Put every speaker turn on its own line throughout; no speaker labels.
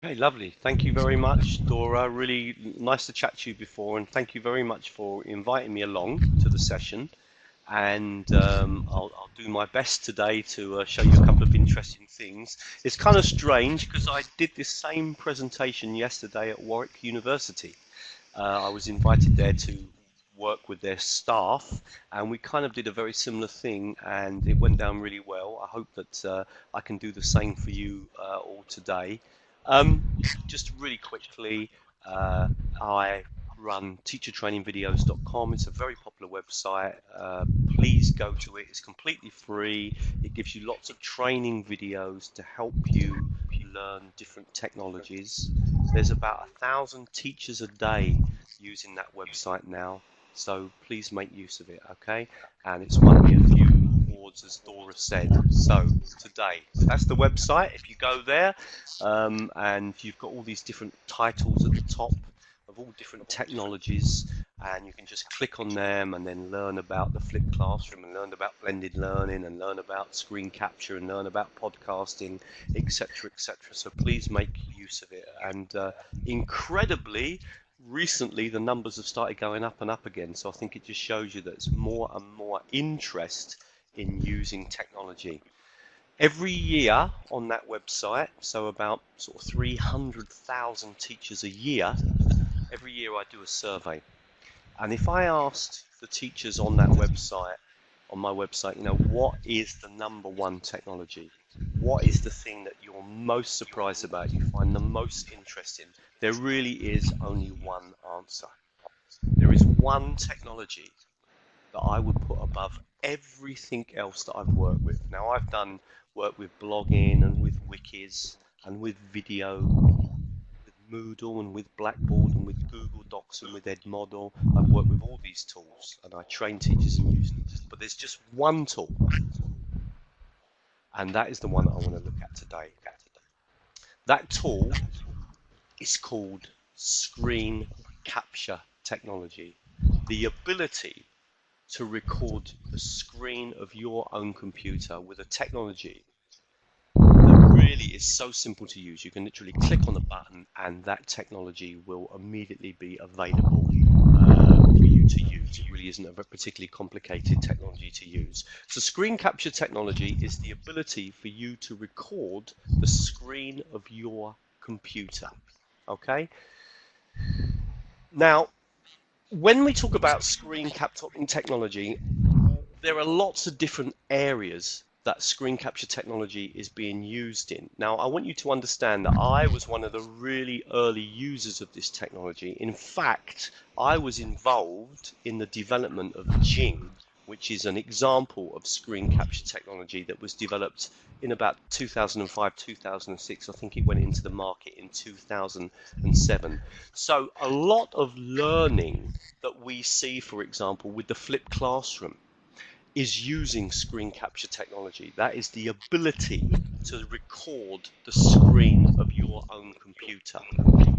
Hey, lovely. Thank you very much, Dora. Really nice to chat to you before, and thank you very much for inviting me along to the session. And I'll do my best today to show you a couple of interesting things. It's kind of strange because I did this same presentation yesterday at Warwick University. I was invited there to work with their staff, and we kind of did a very similar thing, and it went down really well. I hope that I can do the same for you all today. Um, just really quickly, I run teachertrainingvideos.com. It's a very popular website. Please go to it. It's completely free. It gives you lots of training videos to help you learn different technologies. There's about 1,000 teachers a day using that website now, so please make use of it, okay? And it's won me a few awards, as Dora said. So today, that's the website. If you go there, and you've got all these different titles at the top of all different technologies, and you can just click on them and then learn about the flipped classroom and learn about blended learning and learn about screen capture and learn about podcasting, etc., etc. So please make use of it. And incredibly, recently the numbers have started going up and up again. So I think it just shows you that there's more and more interest in using technology. Every year on that website, so about sort of 300,000 teachers a year, every year I do a survey. And if I asked the teachers on that website, on my website, what is the #1 technology? What is the thing that you're most surprised about, you find the most interesting? There really is only one answer. There is one technology that I would put above everything else that I've worked with. Now, I've done work with blogging and with wikis and with video, with Moodle and with Blackboard and with Google Docs and with Edmodo. I've worked with all these tools and I train teachers in using them. But there's just one tool, and that is the one that I want to look at today. That tool is called screen capture technology. The ability to record the screen of your own computer with a technology that really is so simple to use. You can literally click on the button and that technology will immediately be available for you to use. It really isn't a particularly complicated technology to use. So screen capture technology is the ability for you to record the screen of your computer. Okay? Now, when we talk about screen capturing technology, there are lots of different areas that screen capture technology is being used in. Now, I want you to understand that I was one of the really early users of this technology. In fact, I was involved in the development of Jing, which is an example of screen capture technology that was developed in about 2005, 2006. I think it went into the market in 2007. So a lot of learning that we see, for example, with the flipped classroom is using screen capture technology. That is the ability to record the screen of your own computer.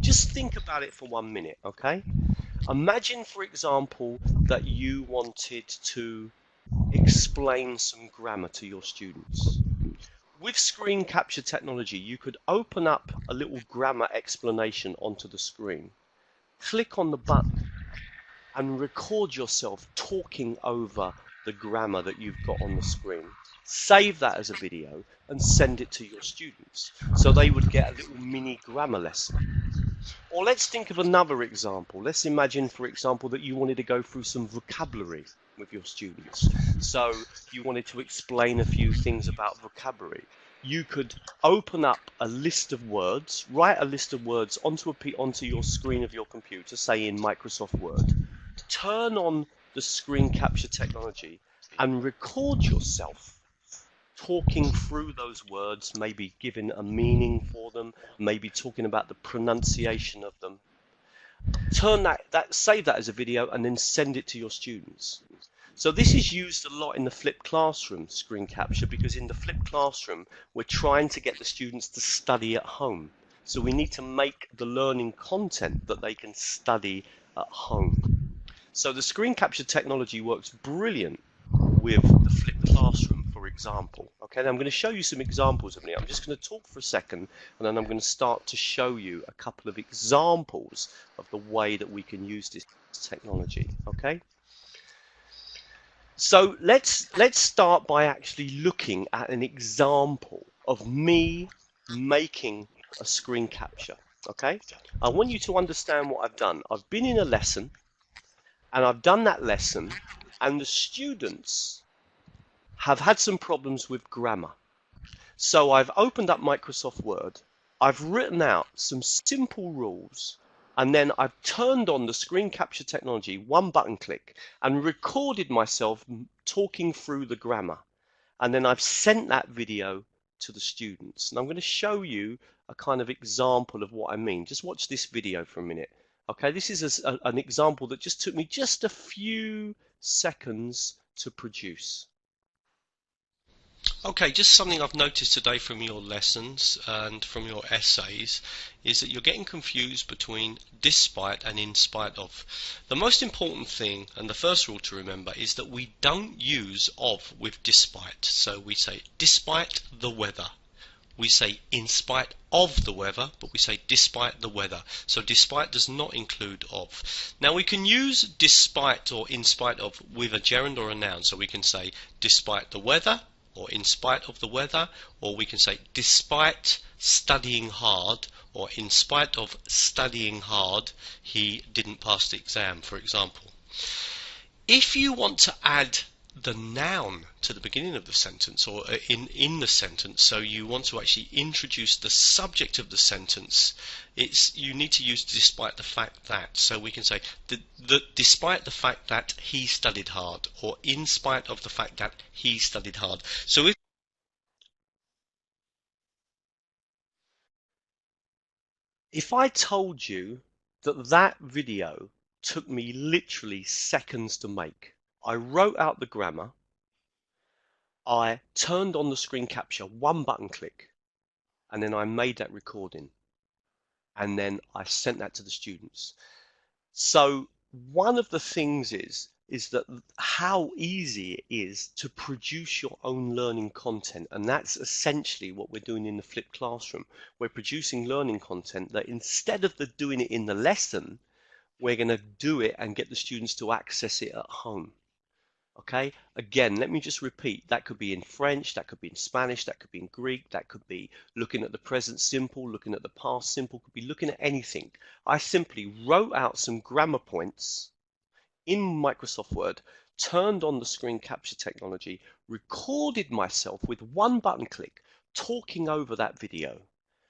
Just think about it for 1 minute, okay? Imagine, for example, that you wanted to explain some grammar to your students. With screen capture technology, you could open up a little grammar explanation onto the screen, click on the button, and record yourself talking over the grammar that you've got on the screen. Save that as a video and send it to your students so they would get a little mini grammar lesson. Or let's think of another example. Let's imagine, for example, that you wanted to go through some vocabulary with your students. So you wanted to explain a few things about vocabulary. You could open up a list of words, write a list of words onto your screen of your computer, say in Microsoft Word, turn on the screen capture technology and record yourself talking through those words, maybe giving a meaning for them, maybe talking about the pronunciation of them. Save that as a video and then send it to your students. So this is used a lot in the flipped classroom screen capture, because in the flipped classroom we're trying to get the students to study at home. So we need to make the learning content that they can study at home. So the screen capture technology works brilliant with the flipped classroom, for example. Okay, now I'm going to show you some examples of it. I'm just going to talk for a second, and then I'm going to start to show you a couple of examples of the way that we can use this technology. Okay, so let's start by actually looking at an example of me making a screen capture. Okay, I want you to understand what I've done. I've been in a lesson, and I've done that lesson, and the students have had some problems with grammar. So I've opened up Microsoft Word, I've written out some simple rules, and then I've turned on the screen capture technology, one button click, and recorded myself talking through the grammar. And then I've sent that video to the students. And I'm going to show you a kind of example of what I mean. Just watch this video for a minute. Okay, this is an example that just took me just a few seconds to produce.
Okay, just something I've noticed today from your lessons and from your essays is that you're getting confused between despite and in spite of. The most important thing and the first rule to remember is that we don't use of with despite. So we say despite the weather. We say in spite of the weather, but we say despite the weather. So despite does not include of. Now we can use despite or in spite of with a gerund or a noun. So we can say despite the weather, or in spite of the weather, or we can say despite studying hard, or in spite of studying hard, he didn't pass the exam, for example. If you want to add the noun to the beginning of the sentence or in the sentence, so you want to actually introduce the subject of the sentence, you need to use despite the fact that. So we can say despite the fact that he studied hard, or in spite of the fact that he studied hard. So
if I told you that that video took me literally seconds to make, I wrote out the grammar, I turned on the screen capture, one button click, and then I made that recording, and then I sent that to the students. So one of the things is that how easy it is to produce your own learning content, and that's essentially what we're doing in the flipped classroom. We're producing learning content that instead of doing it in the lesson, we're going to do it and get the students to access it at home. Okay, again, let me just repeat. That could be in French, that could be in Spanish, that could be in Greek, that could be looking at the present simple, looking at the past simple, could be looking at anything. I simply wrote out some grammar points in Microsoft Word, turned on the screen capture technology, recorded myself with one button click talking over that video,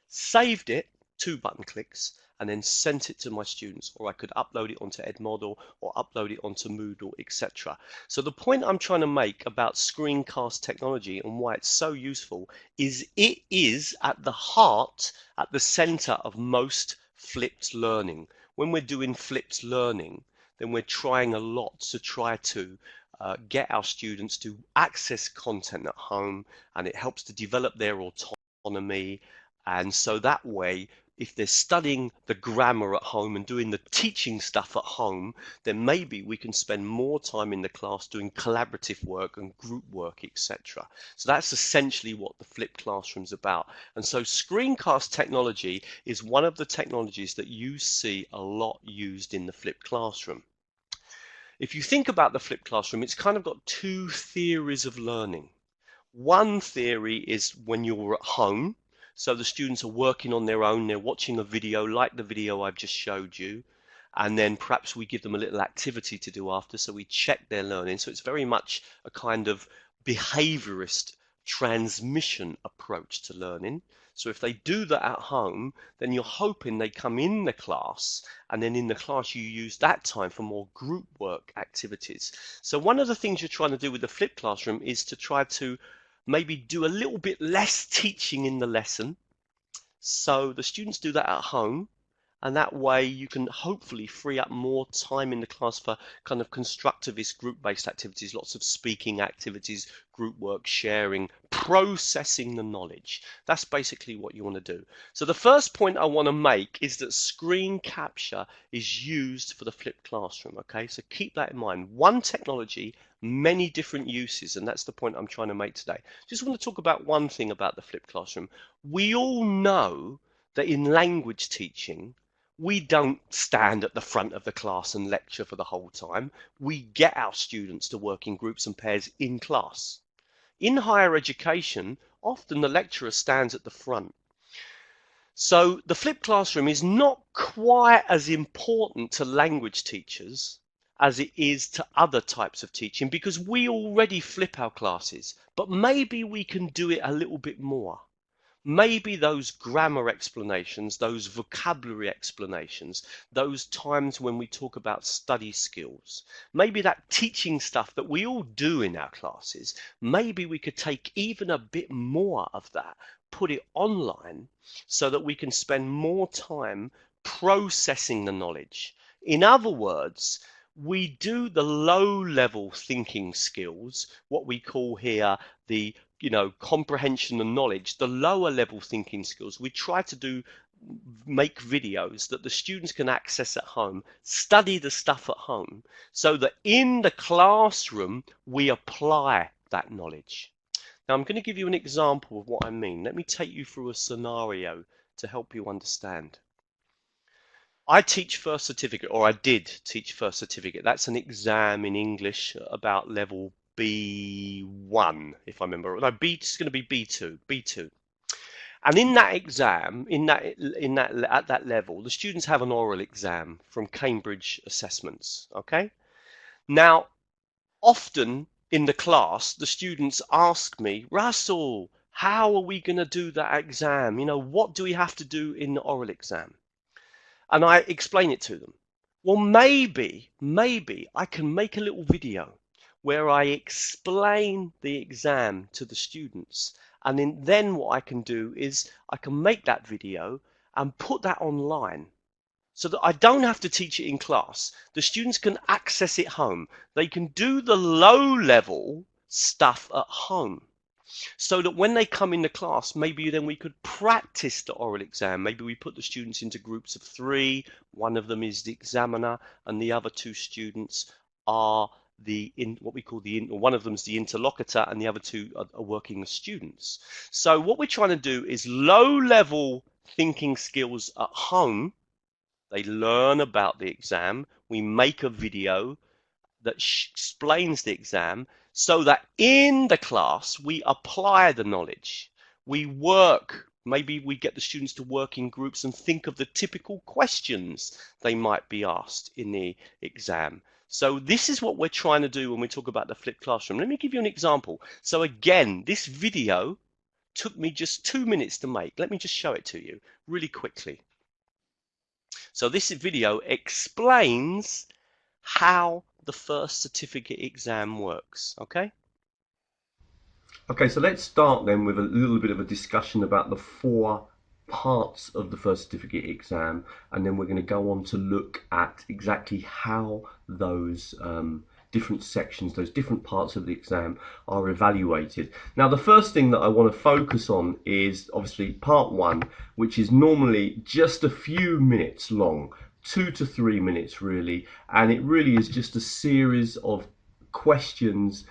saved it, two button clicks, and then sent it to my students, or I could upload it onto Edmodo or upload it onto Moodle, etc. So the point I'm trying to make about screencast technology and why it's so useful is it is at the heart, at the center of most flipped learning. When we're doing flipped learning, then we're trying a lot to try to get our students to access content at home, and it helps to develop their autonomy. And so that way, if they're studying the grammar at home and doing the teaching stuff at home, then maybe we can spend more time in the class doing collaborative work and group work, etc. So that's essentially what the flipped classroom's about. And so screencast technology is one of the technologies that you see a lot used in the flipped classroom. If you think about the flipped classroom, it's kind of got two theories of learning. One theory is when you're at home, so the students are working on their own, they're watching a video like the video I've just showed you, and then perhaps we give them a little activity to do after, so we check their learning. So it's very much a kind of behaviorist transmission approach to learning. So if they do that at home, then you're hoping they come in the class, and then in the class you use that time for more group work activities. So one of the things you're trying to do with the flipped classroom is to try to maybe do a little bit less teaching in the lesson. So the students do that at home, and that way you can hopefully free up more time in the class for kind of constructivist group-based activities, lots of speaking activities, group work, sharing, processing the knowledge. That's basically what you want to do. So the first point I want to make is that screen capture is used for the flipped classroom. Okay, so keep that in mind. One technology, many different uses, and that's the point I'm trying to make today. Just want to talk about one thing about the flipped classroom. We all know that in language teaching, we don't stand at the front of the class and lecture for the whole time. We get our students to work in groups and pairs in class. In higher education, often the lecturer stands at the front. So the flipped classroom is not quite as important to language teachers as it is to other types of teaching, because we already flip our classes, but maybe we can do it a little bit more. Maybe those grammar explanations, those vocabulary explanations, those times when we talk about study skills, maybe that teaching stuff that we all do in our classes, maybe we could take even a bit more of that, put it online so that we can spend more time processing the knowledge. In other words, we do the low-level thinking skills, what we call here the comprehension and knowledge, the lower level thinking skills. We try to make videos that the students can access at home, study the stuff at home, so that in the classroom we apply that knowledge. Now I'm going to give you an example of what I mean. Let me take you through a scenario to help you understand. I teach first certificate, or I did teach first certificate. That's an exam in English about level B1, if I remember. No, it's going to be B2. And in that exam, at that level, the students have an oral exam from Cambridge assessments. Okay. Now, often in the class, the students ask me, Russell, how are we going to do that exam? What do we have to do in the oral exam? And I explain it to them. Well, maybe I can make a little video where I explain the exam to the students, and then what I can do is I can make that video and put that online so that I don't have to teach it in class. The students can access it home. They can do the low-level stuff at home, so that when they come in the class, maybe then we could practice the oral exam. Maybe we put the students into groups of 3. One of them is the examiner, and the other 2 students are what we call one of them is the interlocutor, and the other 2 are working as students. So what we're trying to do is low-level thinking skills at home. They learn about the exam. We make a video that explains the exam, so that in the class we apply the knowledge. We work, maybe we get the students to work in groups and think of the typical questions they might be asked in the exam. So this is what we're trying to do when we talk about the flipped classroom. Let me give you an example. So again, this video took me just 2 minutes to make. Let me just show it to you really quickly. So this video explains how the first certificate exam works. Okay,
so let's start then with a little bit of a discussion about the 4 parts of the first certificate exam, and then we're going to go on to look at exactly how those different sections, those different parts of the exam are evaluated. Now, the first thing that I want to focus on is obviously part 1, which is normally just a few minutes long, 2 to 3 minutes really, and it really is just a series of questions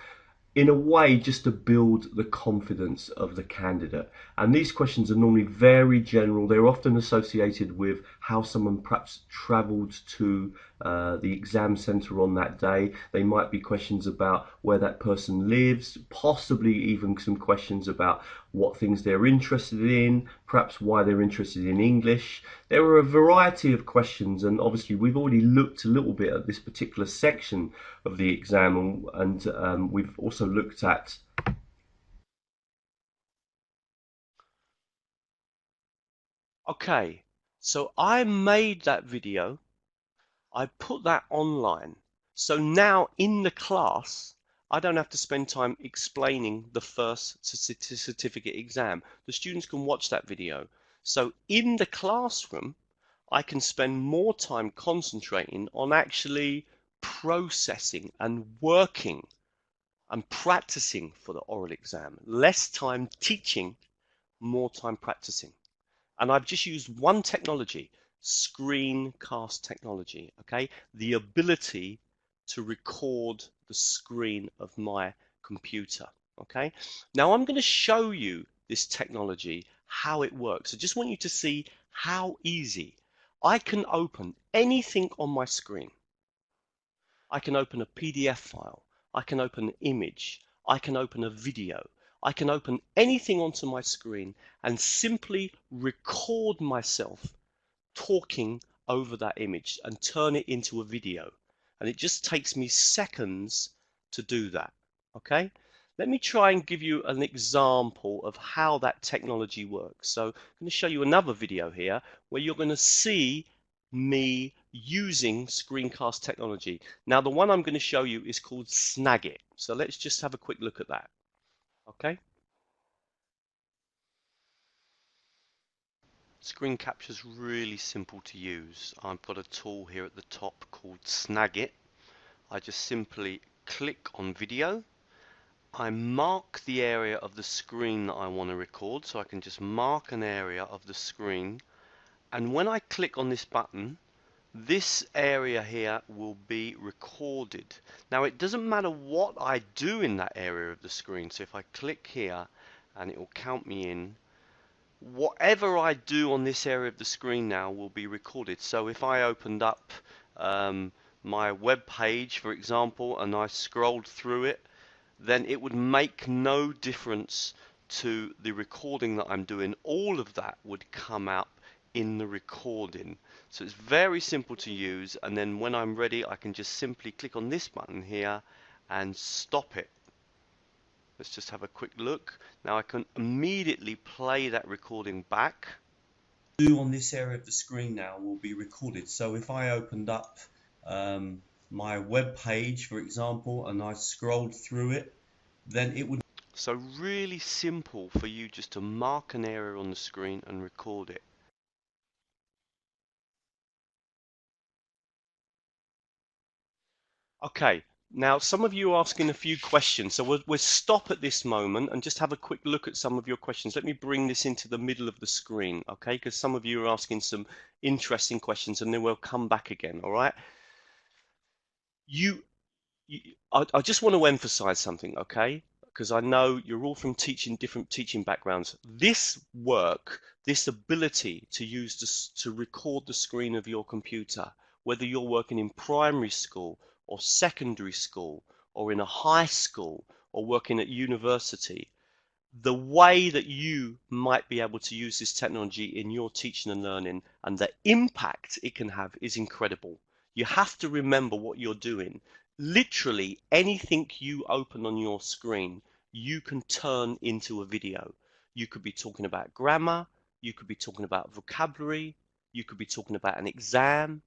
in a way just to build the confidence of the candidate. And these questions are normally very general. They're often associated with how someone perhaps travelled to the exam centre on that day. They might be questions about where that person lives, possibly even some questions about what things they're interested in, perhaps why they're interested in English. There are a variety of questions, and obviously we've already looked a little bit at this particular section of the exam, and we've also looked at
okay, so I made that video, I put that online, so now in the class I don't have to spend time explaining the first certificate exam. The students can watch that video. So in the classroom I can spend more time concentrating on actually processing and working and practicing for the oral exam. Less time teaching, more time practicing. And I've just used one technology, screencast technology, okay? The ability to record the screen of my computer, okay? Now I'm going to show you this technology, how it works. I just want you to see how easy I can open anything on my screen. I can open a PDF file. I can open an image. I can open a video. I can open anything onto my screen and simply record myself talking over that image and turn it into a video. And it just takes me seconds to do that. Okay? Let me try and give you an example of how that technology works. So I'm going to show you another video here where you're going to see me using screencast technology. Now the one I'm going to show you is called Snagit. So let's just have a quick look at that. Okay? Screen capture is really simple to use. I've got a tool here at the top called Snagit. I just simply click on video. I mark the area of the screen that I want to record, so I can just mark an area of the screen, and when I click on this button, this area here will be recorded. Now it doesn't matter what I do in that area of the screen, so if I click here and it will count me in, whatever I do on this area of the screen now will be recorded. So if I opened up my web page, for example, and I scrolled through it, then it would make no difference to the recording that I'm doing. All of that would come out in the recording. So it's very simple to use, and then when I'm ready I can just simply click on this button here and stop it. Let's just have a quick look. Now I can immediately play that recording back. On this area of the screen now will be recorded. So if I opened up my web page, for example, and I scrolled through it, then it would. So really simple for you just to mark an area on the screen and record it. Okay, now some of you are asking a few questions, so we'll stop at this moment and just have a quick look at some of your questions. Let me bring this into the middle of the screen, okay, because some of you are asking some interesting questions, and then we'll come back again. All right, I just want to emphasize something, okay, because I know you're all from different teaching backgrounds. This work, this ability to use this, to record the screen of your computer, whether you're working in primary school or secondary school or in a high school or working at university, the way that you might be able to use this technology in your teaching and learning and the impact it can have is incredible. You have to remember what you're doing. Literally anything you open on your screen, you can turn into a video. You could be talking about grammar, you could be talking about vocabulary, you could be talking about an exam,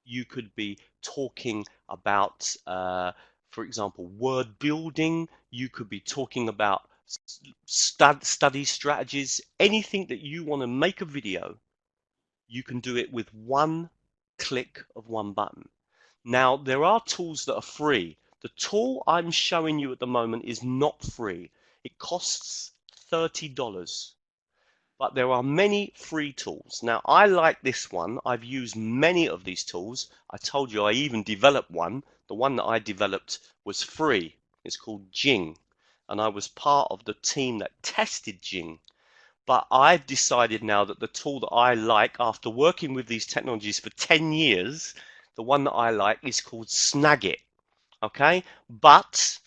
you could be talking about, for example, word building, you could be talking about study strategies, anything that you want to make a video, you can do it with one click of one button. Now, there are tools that are free. The tool I'm showing you at the moment is not free. It costs $30. But there are many free tools. Now, I like this one. I've used many of these tools. I told you I even developed one. The one that I developed was free. It's called Jing. And I was part of the team that tested Jing. But I've decided now that the tool that I like, after working with these technologies for 10 years, the one that I like is called Snagit. Okay? But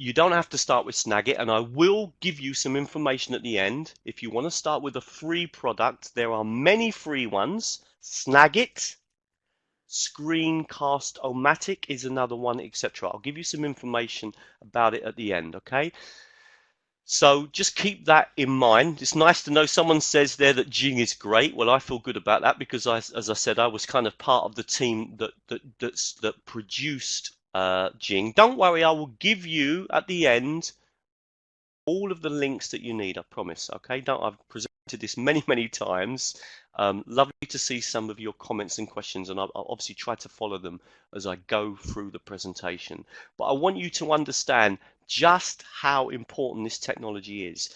you don't have to start with Snagit, and I will give you some information at the end. If you want to start with a free product, there are many free ones. Snagit, Screencast-O-Matic is another one, etc. I'll give you some information about it at the end, okay? So just keep that in mind. It's nice to know someone says there that Jing is great. Well, I feel good about that because, as I said, I was kind of part of the team that produced Jing. Don't worry, I will give you at the end all of the links that you need. I promise. Okay? I've presented this many times. Lovely to see some of your comments and questions, and I'll obviously try to follow them as I go through the presentation. But I want you to understand just how important this technology is.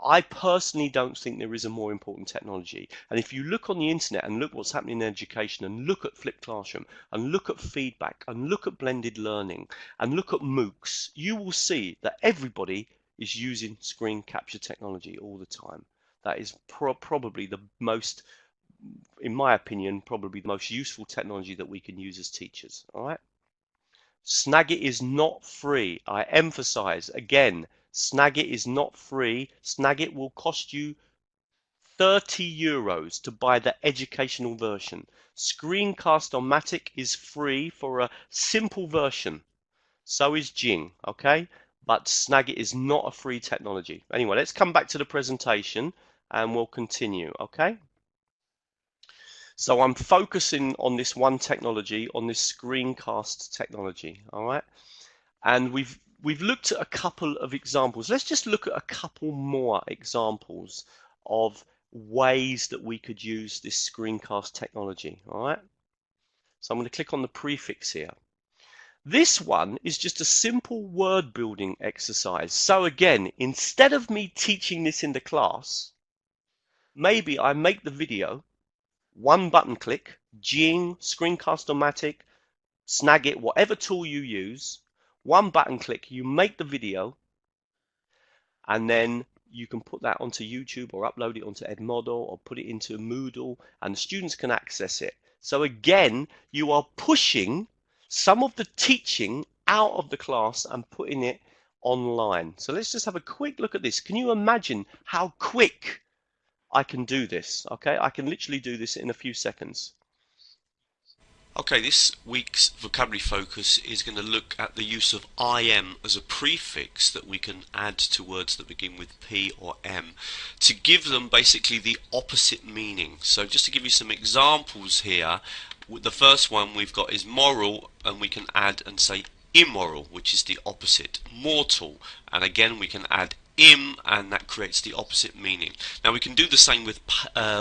I personally don't think there is a more important technology. And if you look on the internet and look what's happening in education and look at flipped classroom and look at feedback and look at blended learning and look at MOOCs, you will see that everybody is using screen capture technology all the time. That is probably the most, in my opinion, probably the most useful technology that we can use as teachers. All right. Snagit is not free. I emphasize again, Snagit is not free. Snagit will cost you €30 to buy the educational version. Screencast-O-Matic is free for a simple version. So is Jing, okay? But Snagit is not a free technology. Anyway, let's come back to the presentation and we'll continue, okay? So I'm focusing on this one technology, on this screencast technology, all right? And we've looked at a couple of examples. Let's just look at a couple more examples of ways that we could use this screencast technology, all right? So I'm going to click on the prefix here. This one is just a simple word building exercise. So again, instead of me teaching this in the class, maybe I make the video, one button click, Jing, Screencast-O-Matic, Snagit, whatever tool you use, one button click, you make the video, and then you can put that onto YouTube or upload it onto Edmodo or put it into Moodle, and the students can access it. So again, you are pushing some of the teaching out of the class and putting it online. So let's just have a quick look at this. Can you imagine how quick I can do this? Okay, I can literally do this in a few seconds.
Okay, this week's vocabulary focus is going to look at the use of im as a prefix that we can add to words that begin with p or m to give them basically the opposite meaning. So just to give you some examples here, the first one we've got is moral, and we can add and say immoral, which is the opposite. Mortal, and again we can add im, and that creates the opposite meaning. Now we can do the same with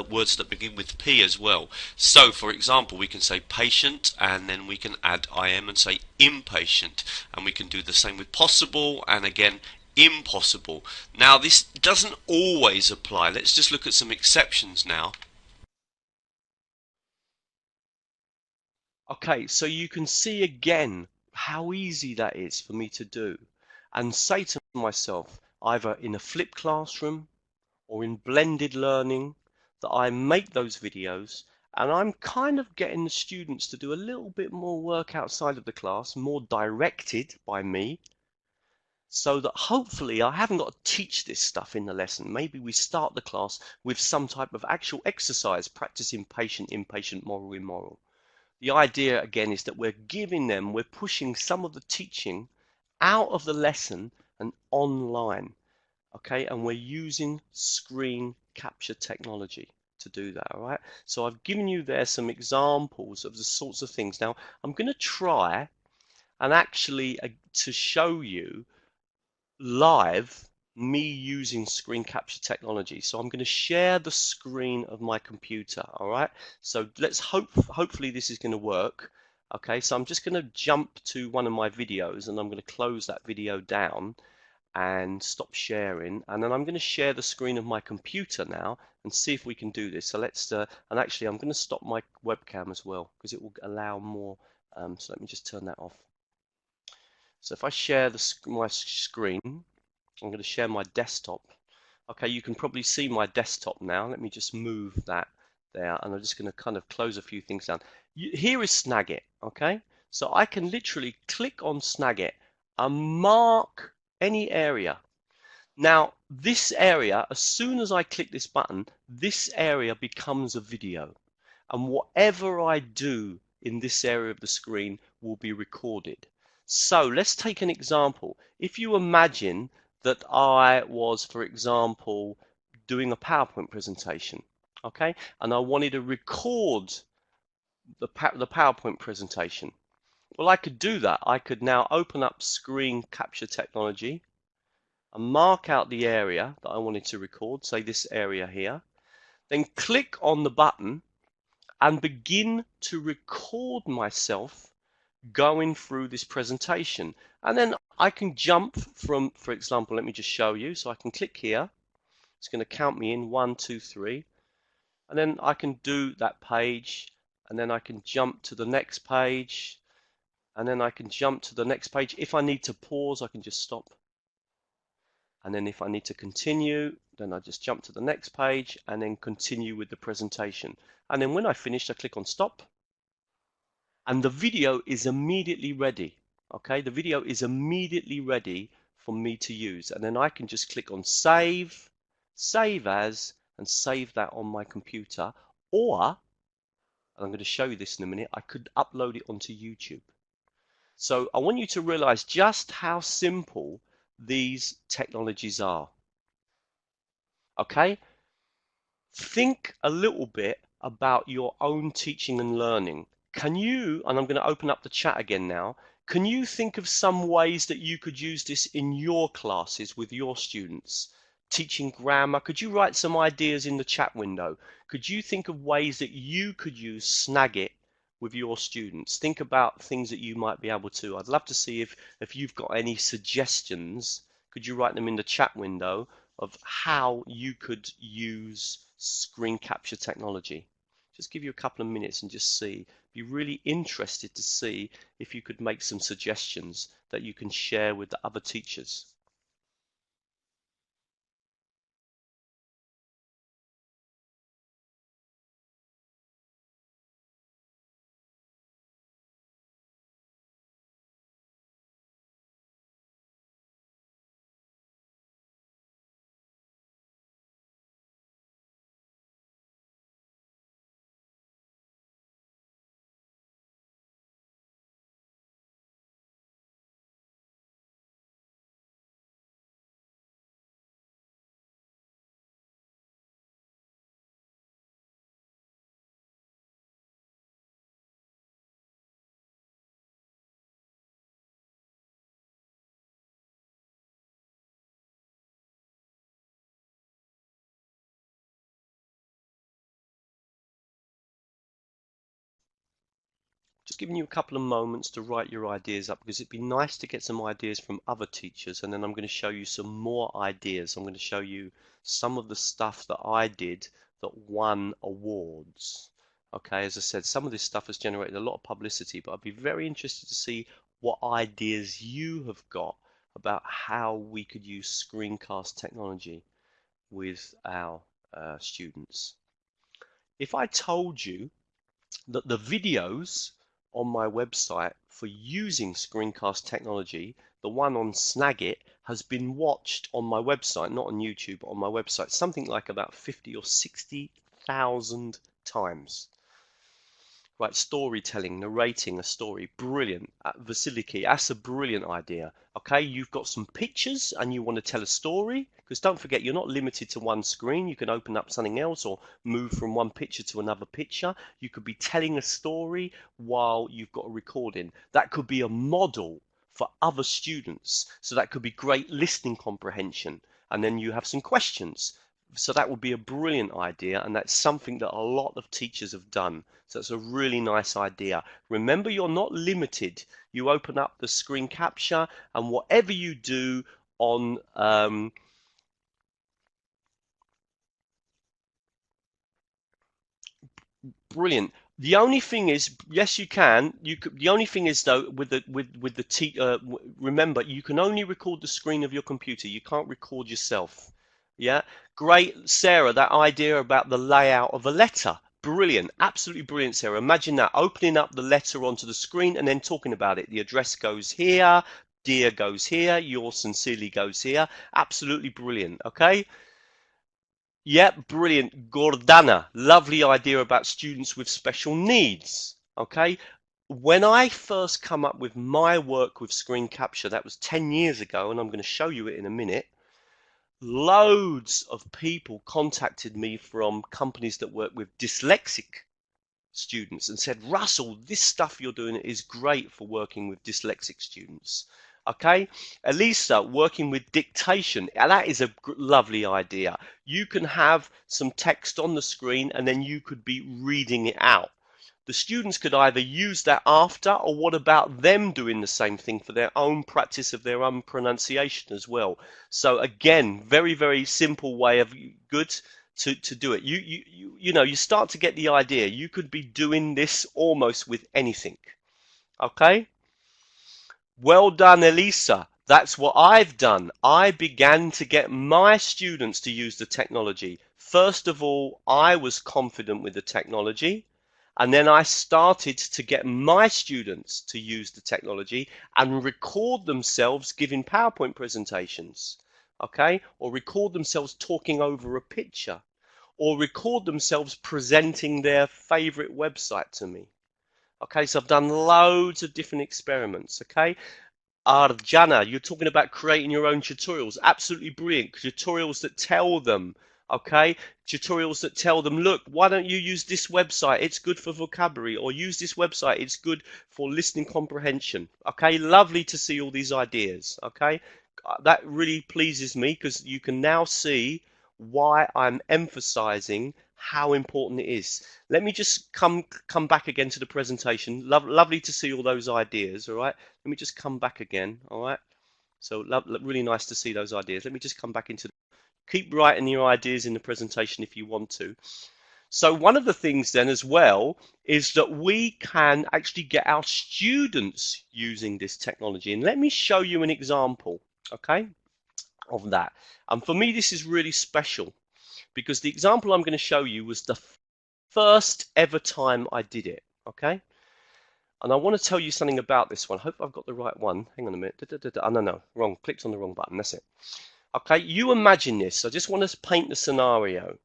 words that begin with p as well. So for example, we can say patient, and then we can add im and say impatient, and we can do the same with possible, and again impossible. Now this doesn't always apply. Let's just look at some exceptions now.
Okay, so you can see again how easy that is for me to do and say to myself, either in a flipped classroom or in blended learning, that I make those videos, and I'm kind of getting the students to do a little bit more work outside of the class, more directed by me, so that hopefully I haven't got to teach this stuff in the lesson. Maybe we start the class with some type of actual exercise, practicing patient, impatient, moral, immoral. The idea again is that we're pushing some of the teaching out of the lesson and online, okay? And we're using screen capture technology to do that, all right? So I've given you there some examples of the sorts of things. Now I'm going to try and actually to show you live me using screen capture technology. So I'm going to share the screen of my computer, all right? So let's hopefully this is going to work. Okay, so I'm just going to jump to one of my videos, and I'm going to close that video down and stop sharing, and then I'm going to share the screen of my computer now and see if we can do this. So let's and actually I'm going to stop my webcam as well because it will allow more, so let me just turn that off. So if I share my screen, I'm going to share my desktop. Okay, you can probably see my desktop now. Let me just move that there, and I'm just going to kind of close a few things down. Here is Snagit, okay? So I can literally click on Snagit and mark any area. Now, this area, as soon as I click this button, this area becomes a video. And whatever I do in this area of the screen will be recorded. So let's take an example. If you imagine that I was, for example, doing a PowerPoint presentation, okay, and I wanted to record the PowerPoint presentation. Well, I could do that. I could now open up screen capture technology. and mark out the area that I wanted to record, say this area here, then click on the button and begin to record myself going through this presentation. And then I can jump from, for example, let me just show you. So I can click here. It's going to count me in 1, 2, 3. And then I can do that page. And then I can jump to the next page. And then I can jump to the next page. If I need to pause, I can just stop. And then if I need to continue, then I just jump to the next page and then continue with the presentation. And then when I finish, I click on stop. And the video is immediately ready. Okay, the video is immediately ready for me to use. And then I can just click on save, save as, and save that on my computer. Or, and I'm going to show you this in a minute, I could upload it onto YouTube. So I want you to realize just how simple these technologies are. Okay? Think a little bit about your own teaching and learning. Can you, and I'm going to open up the chat again now, can you think of some ways that you could use this in your classes with your students? Teaching grammar, could you write some ideas in the chat window? Could you think of ways that you could use Snagit with your students? Think about things that you might be able to. I'd love to see if you've got any suggestions. Could you write them in the chat window of how you could use screen capture technology? Just give you a couple of minutes and just see. Be really interested to see if you could make some suggestions that you can share with the other teachers. Just giving you a couple of moments to write your ideas up, because it'd be nice to get some ideas from other teachers, and then I'm going to show you some more ideas. I'm going to show you some of the stuff that I did that won awards. Okay, as I said, some of this stuff has generated a lot of publicity, but I'd be very interested to see what ideas you have got about how we could use screencast technology with our students. If I told you that the videos on my website for using screencast technology, the one on Snagit, has been watched on my website, not on YouTube, but on my website, something like about 50 or 60,000 times. Right, storytelling, narrating a story, brilliant. Vasiliki, that's a brilliant idea. Okay, you've got some pictures and you want to tell a story, because don't forget, you're not limited to one screen. You can open up something else or move from one picture to another picture. You could be telling a story while you've got a recording. That could be a model for other students. So that could be great listening comprehension. And then you have some questions. So that would be a brilliant idea, and that's something that a lot of teachers have done. So it's a really nice idea. Remember, you're not limited. You open up the screen capture, and whatever you do on brilliant. The only thing is, yes, you can. You could. The only thing is though, with the remember, you can only record the screen of your computer. You can't record yourself. Yeah, great, Sarah. That idea about the layout of a letter, brilliant, absolutely brilliant, Sarah. Imagine that, opening up the letter onto the screen and then talking about it. The address goes here, dear goes here, yours sincerely goes here. Absolutely brilliant. Okay. Yep, brilliant. Gordana, lovely idea about students with special needs. Okay. When I first come up with my work with screen capture, that was 10 years ago, and I'm going to show you it in a minute. Loads of people contacted me from companies that work with dyslexic students and said, Russell, this stuff you're doing is great for working with dyslexic students. Okay, Elisa, working with dictation. Now, that is a lovely idea. You can have some text on the screen and then you could be reading it out. The students could either use that after, or what about them doing the same thing for their own practice of their own pronunciation as well. So again, very, very simple way of good to do it. You start to get the idea. You could be doing this almost with anything. Okay? Well done, Elisa. That's what I've done. I began to get my students to use the technology. First of all, I was confident with the technology, and then I started to get my students to use the technology and record themselves giving PowerPoint presentations, okay? Or record themselves talking over a picture, or record themselves presenting their favorite website to me. Okay, so I've done loads of different experiments, okay? Arjana, you're talking about creating your own tutorials. Absolutely brilliant. Tutorials that tell them, okay? Tutorials that tell them, look, why don't you use this website? It's good for vocabulary. Or use this website. It's good for listening comprehension. Okay, lovely to see all these ideas, okay? That really pleases me because you can now see why I'm emphasizing how important it is. Let me just come back again to the presentation. Lovely to see all those ideas, all right? Let me just come back again, all right? So really nice to see those ideas. Let me just come back into keep writing your ideas in the presentation if you want to. So one of the things then as well is that we can actually get our students using this technology. And let me show you an example, okay, of that. And for me, this is really special because the example I'm going to show you was the first ever time I did it, okay? And I want to tell you something about this one. I hope I've got the right one. Hang on a minute. Oh, no, wrong. Clicked on the wrong button. That's it. Okay, you imagine this. I just want to paint the scenario.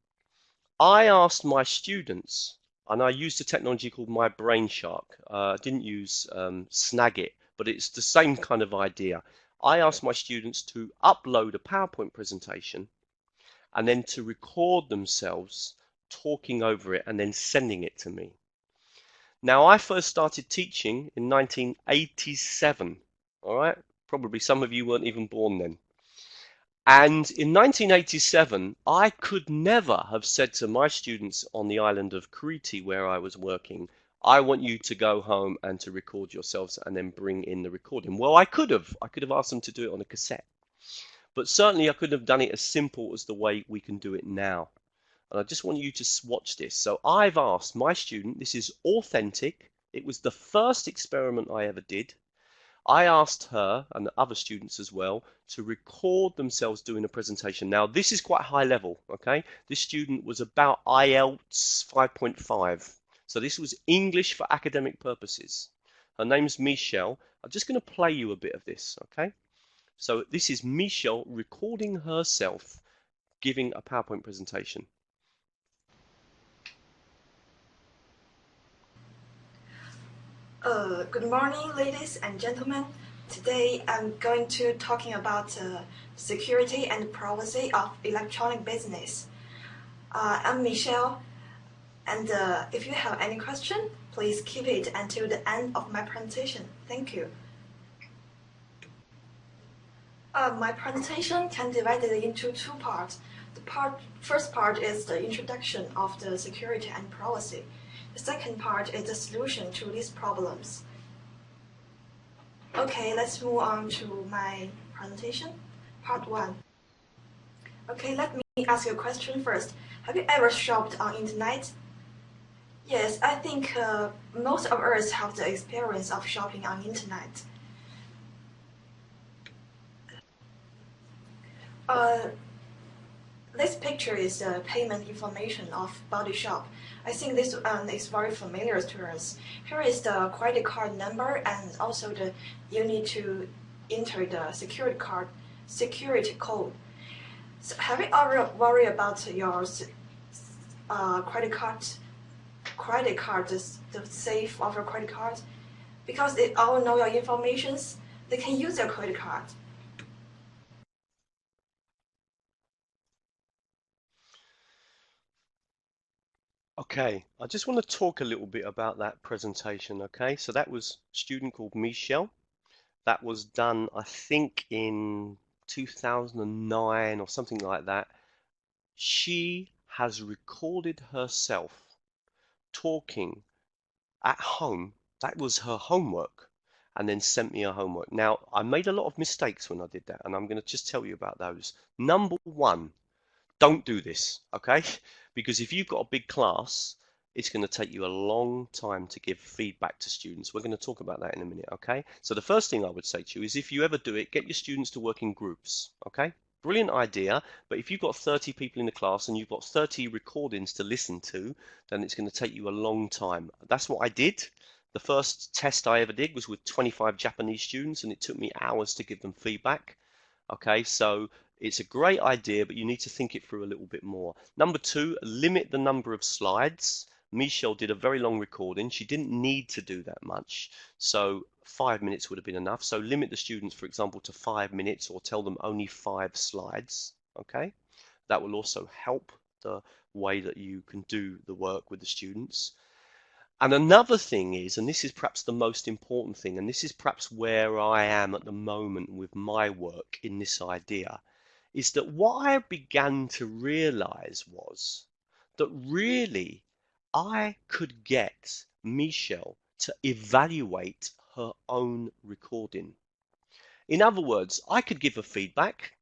I asked my students, and I used a technology called My Brain Shark. I didn't use Snagit, but it's the same kind of idea. I asked my students to upload a PowerPoint presentation and then to record themselves talking over it and then sending it to me. Now, I first started teaching in 1987, all right? Probably some of you weren't even born then. And in 1987, I could never have said to my students on the island of Crete where I was working, I want you to go home and to record yourselves and then bring in the recording. Well, I could have. I could have asked them to do it on a cassette. But certainly I couldn't have done it as simple as the way we can do it now. And I just want you to watch this. So I've asked my student, this is authentic. It was the first experiment I ever did. I asked her and the other students as well to record themselves doing a presentation. Now, this is quite high level, okay? This student was about IELTS 5.5. So this was English for academic purposes. Her name's Michelle. I'm just going to play you a bit of this, okay? So this is Michelle recording herself giving a PowerPoint presentation.
Good morning, ladies and gentlemen. Today I'm going to talking about security and privacy of electronic business. I'm Michelle, and if you have any question, please keep it until the end of my presentation. Thank you. My presentation can be divided into two parts. First part is the introduction of the security and privacy. The second part is the solution to these problems. Okay, let's move on to my presentation. Part 1. Okay, let me ask you a question first. Have you ever shopped on internet? Yes, I think most of us have the experience of shopping on internet. This picture is the payment information of Body Shop. I think this is very familiar to us. Here is the credit card number, and also you need to enter the security code. So have you ever worried about your credit card, the safe of your credit card? Because they all know your information, they can use your credit card.
Okay, I just want to talk a little bit about that presentation, okay? So that was a student called Michelle. that was done, I think, in 2009 or something like that. She has recorded herself talking at home. That was her homework, and then sent me her homework. Now, I made a lot of mistakes when I did that, and I'm going to just tell you about those. Number one, don't do this, okay? Because if you've got a big class, it's going to take you a long time to give feedback to students. We're going to talk about that in a minute, okay? So the first thing I would say to you is if you ever do it, get your students to work in groups, okay? Brilliant idea, but if you've got 30 people in the class and you've got 30 recordings to listen to, then it's going to take you a long time. That's what I did. The first test I ever did was with 25 Japanese students, and it took me hours to give them feedback. Okay, so it's a great idea, but you need to think it through a little bit more. Number two, limit the number of slides. Michelle did a very long recording. She didn't need to do that much, so 5 minutes would have been enough. So limit the students, for example, to 5 minutes, or tell them only 5 slides. Okay, that will also help the way that you can do the work with the students. And another thing is, and this is perhaps the most important thing, and this is perhaps where I am at the moment with my work in this idea, is that what I began to realize was that really I could get Michelle to evaluate her own recording. In other words, I could give her feedback,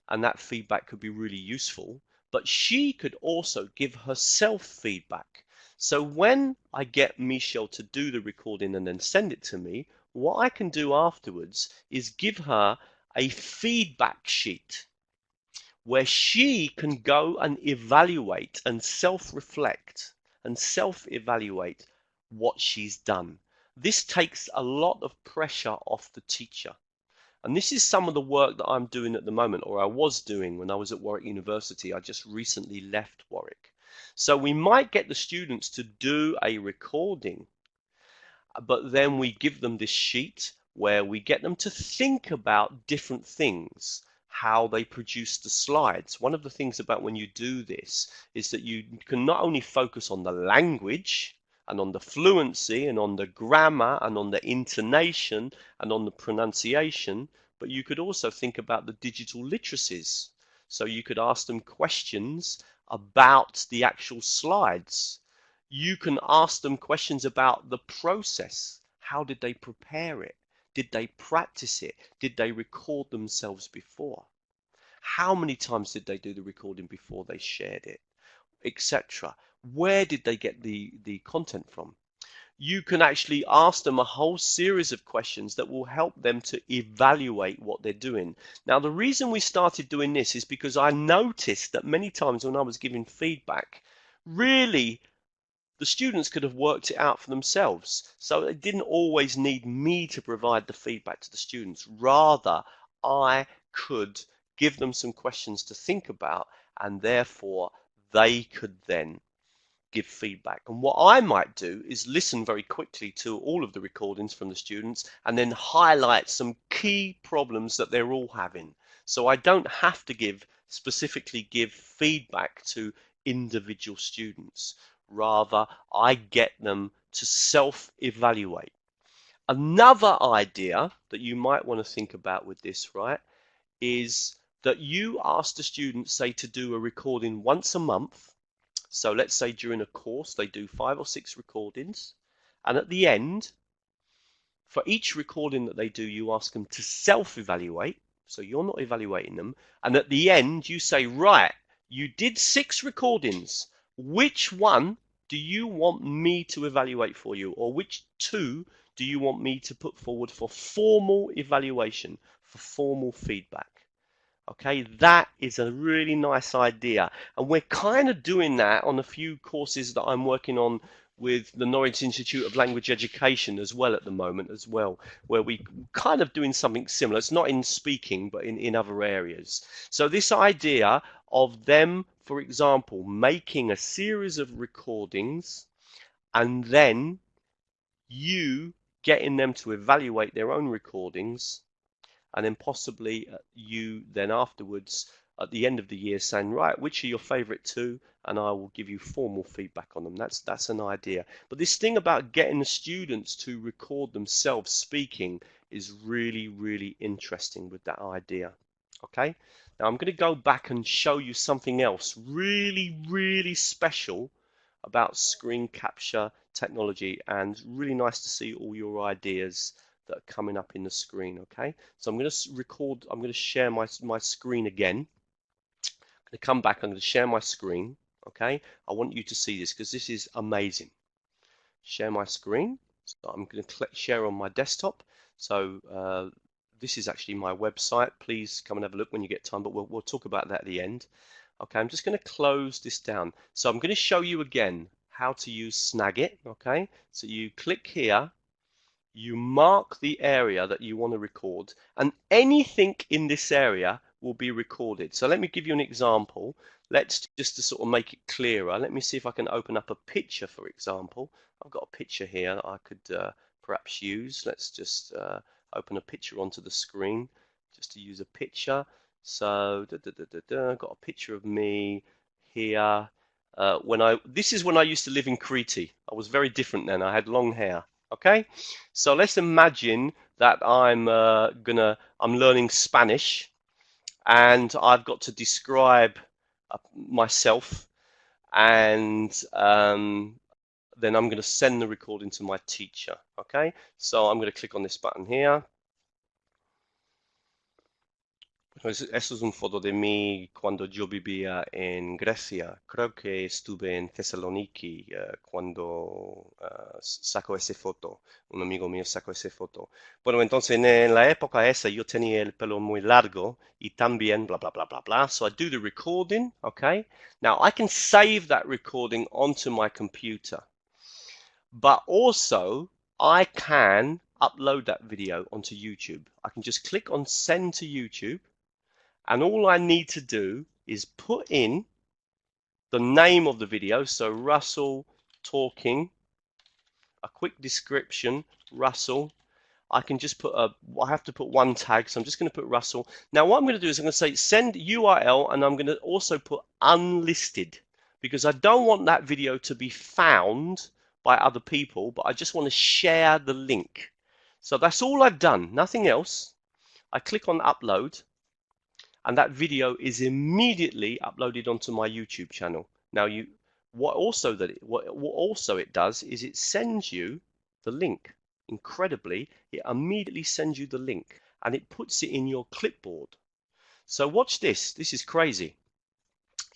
and that feedback could be really useful, but she could also give herself feedback. So when I get Michelle to do the recording and then send it to me, what I can do afterwards is give her a feedback sheet where she can go and evaluate and self-reflect and self-evaluate what she's done. This takes a lot of pressure off the teacher. And this is some of the work that I'm doing at the moment, or I was doing when I was at Warwick University. I just recently left Warwick. So we might get the students to do a recording, but then we give them this sheet where we get them to think about different things, how they produce the slides. One of the things about when you do this is that you can not only focus on the language and on the fluency and on the grammar and on the intonation and on the pronunciation, but you could also think about the digital literacies. So you could ask them questions about the actual slides. You can ask them questions about the process. How did they prepare it? Did they practice it? Did they record themselves before? How many times did they do the recording before they shared it? Etc. Where did they get the content from? You can actually ask them a whole series of questions that will help them to evaluate what they're doing. Now, the reason we started doing this is because I noticed that many times when I was giving feedback, really the students could have worked it out for themselves. So they didn't always need me to provide the feedback to the students. Rather, I could give them some questions to think about, and therefore they could then give feedback. And what I might do is listen very quickly to all of the recordings from the students and then highlight some key problems that they're all having. So I don't have to specifically give feedback to individual students. Rather, I get them to self-evaluate. Another idea that you might want to think about with this, right, is that you ask the students, say, to do a recording once a month. So let's say during a course they do 5 or 6 recordings, and at the end, for each recording that they do, you ask them to self-evaluate. So you're not evaluating them, and at the end you say, right, you did 6 recordings. Which one do you want me to evaluate for you, or which 2 do you want me to put forward for formal evaluation, for formal feedback? Okay, that is a really nice idea, and we're kind of doing that on a few courses that I'm working on with the Norwich Institute of Language Education as well at the moment as well, where we kind of doing something similar. It's not in speaking, but in other areas. So this idea of them, for example, making a series of recordings and then you getting them to evaluate their own recordings, and then possibly you then afterwards at the end of the year saying, right, which are your favorite 2, and I will give you formal feedback on them. That's an idea. But this thing about getting the students to record themselves speaking is really, really interesting with that idea. Okay, now I'm going to go back and show you something else really, really special about screen capture technology, and really nice to see all your ideas that are coming up in the screen. Okay, so I'm going to record, I'm going to share my screen again. I'm going to come back, I'm going to share my screen. Okay, I want you to see this because this is amazing. Share my screen. So I'm going to click share on my desktop. So this is actually my website. Please come and have a look when you get time, but we'll talk about that at the end. Okay, I'm just going to close this down. So I'm going to show you again how to use Snagit. Okay, so you click here, you mark the area that you want to record, and anything in this area will be recorded. So let me give you an example. Let's just to sort of make it clearer. Let me see if I can open up a picture, for example. I've got a picture here that I could perhaps use. Let's just open a picture onto the screen just to use a picture. So I've got a picture of me here. This is when I used to live in Crete. I was very different then. I had long hair. Okay, so let's imagine that I'm learning Spanish, and I've got to describe myself, and then I'm going to send the recording to my teacher. Okay, so I'm going to click on this button here. Eso es un foto de mí cuando yo vivía en Grecia. Creo que estuve en Thessaloniki cuando sacó esa foto. Un amigo mío sacó esa foto. Bueno, entonces en la época esa yo tenía el pelo muy largo y también blah, blah, blah, blah, blah. So I do the recording, okay? Now I can save that recording onto my computer. But also I can upload that video onto YouTube. I can just click on send to YouTube. And all I need to do is put in the name of the video. So Russell talking, a quick description, Russell. I can just put I have to put one tag, so I'm just going to put Russell. Now what I'm going to do is I'm going to say send URL, and I'm going to also put unlisted, because I don't want that video to be found by other people, but I just want to share the link. So that's all I've done, nothing else. I click on upload, and that video is immediately uploaded onto my YouTube channel. Now, what also it does is it sends you the link. Incredibly, it immediately sends you the link, and it puts it in your clipboard. So watch this. This is crazy.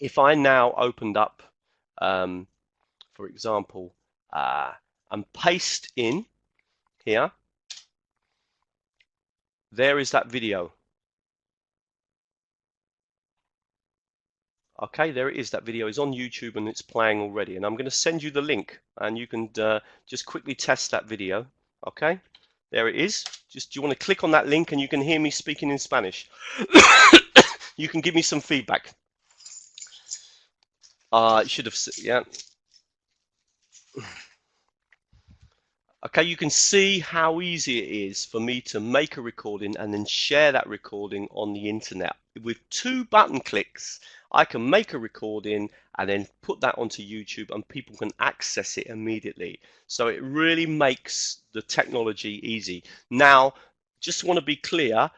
If I now opened up, for example, and paste in here, there is that video. Okay, there it is. That video is on YouTube and it's playing already. And I'm going to send you the link, and you can just quickly test that video. Okay, there it is. Just you want to click on that link, and you can hear me speaking in Spanish. You can give me some feedback. It should have, yeah. Okay, you can see how easy it is for me to make a recording and then share that recording on the internet. With 2 button clicks, I can make a recording and then put that onto YouTube, and people can access it immediately. So it really makes the technology easy. Now, just want to be clear.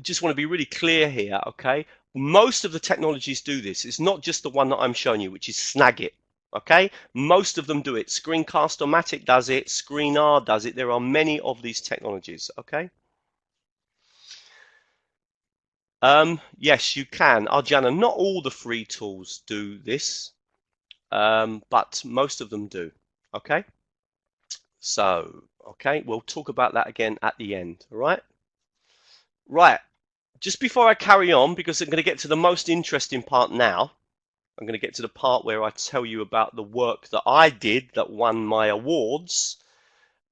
Just want to be really clear here, okay? Most of the technologies do this. It's not just the one that I'm showing you, which is Snagit. Okay, most of them do it. Screencast-O-Matic does it. ScreenR does it. There are many of these technologies. Okay. Yes, you can. Arjana, not all the free tools do this, but most of them do. Okay. So, okay, we'll talk about that again at the end. All right. Right. Just before I carry on, because I'm going to get to the most interesting part now. I'm going to get to the part where I tell you about the work that I did that won my awards.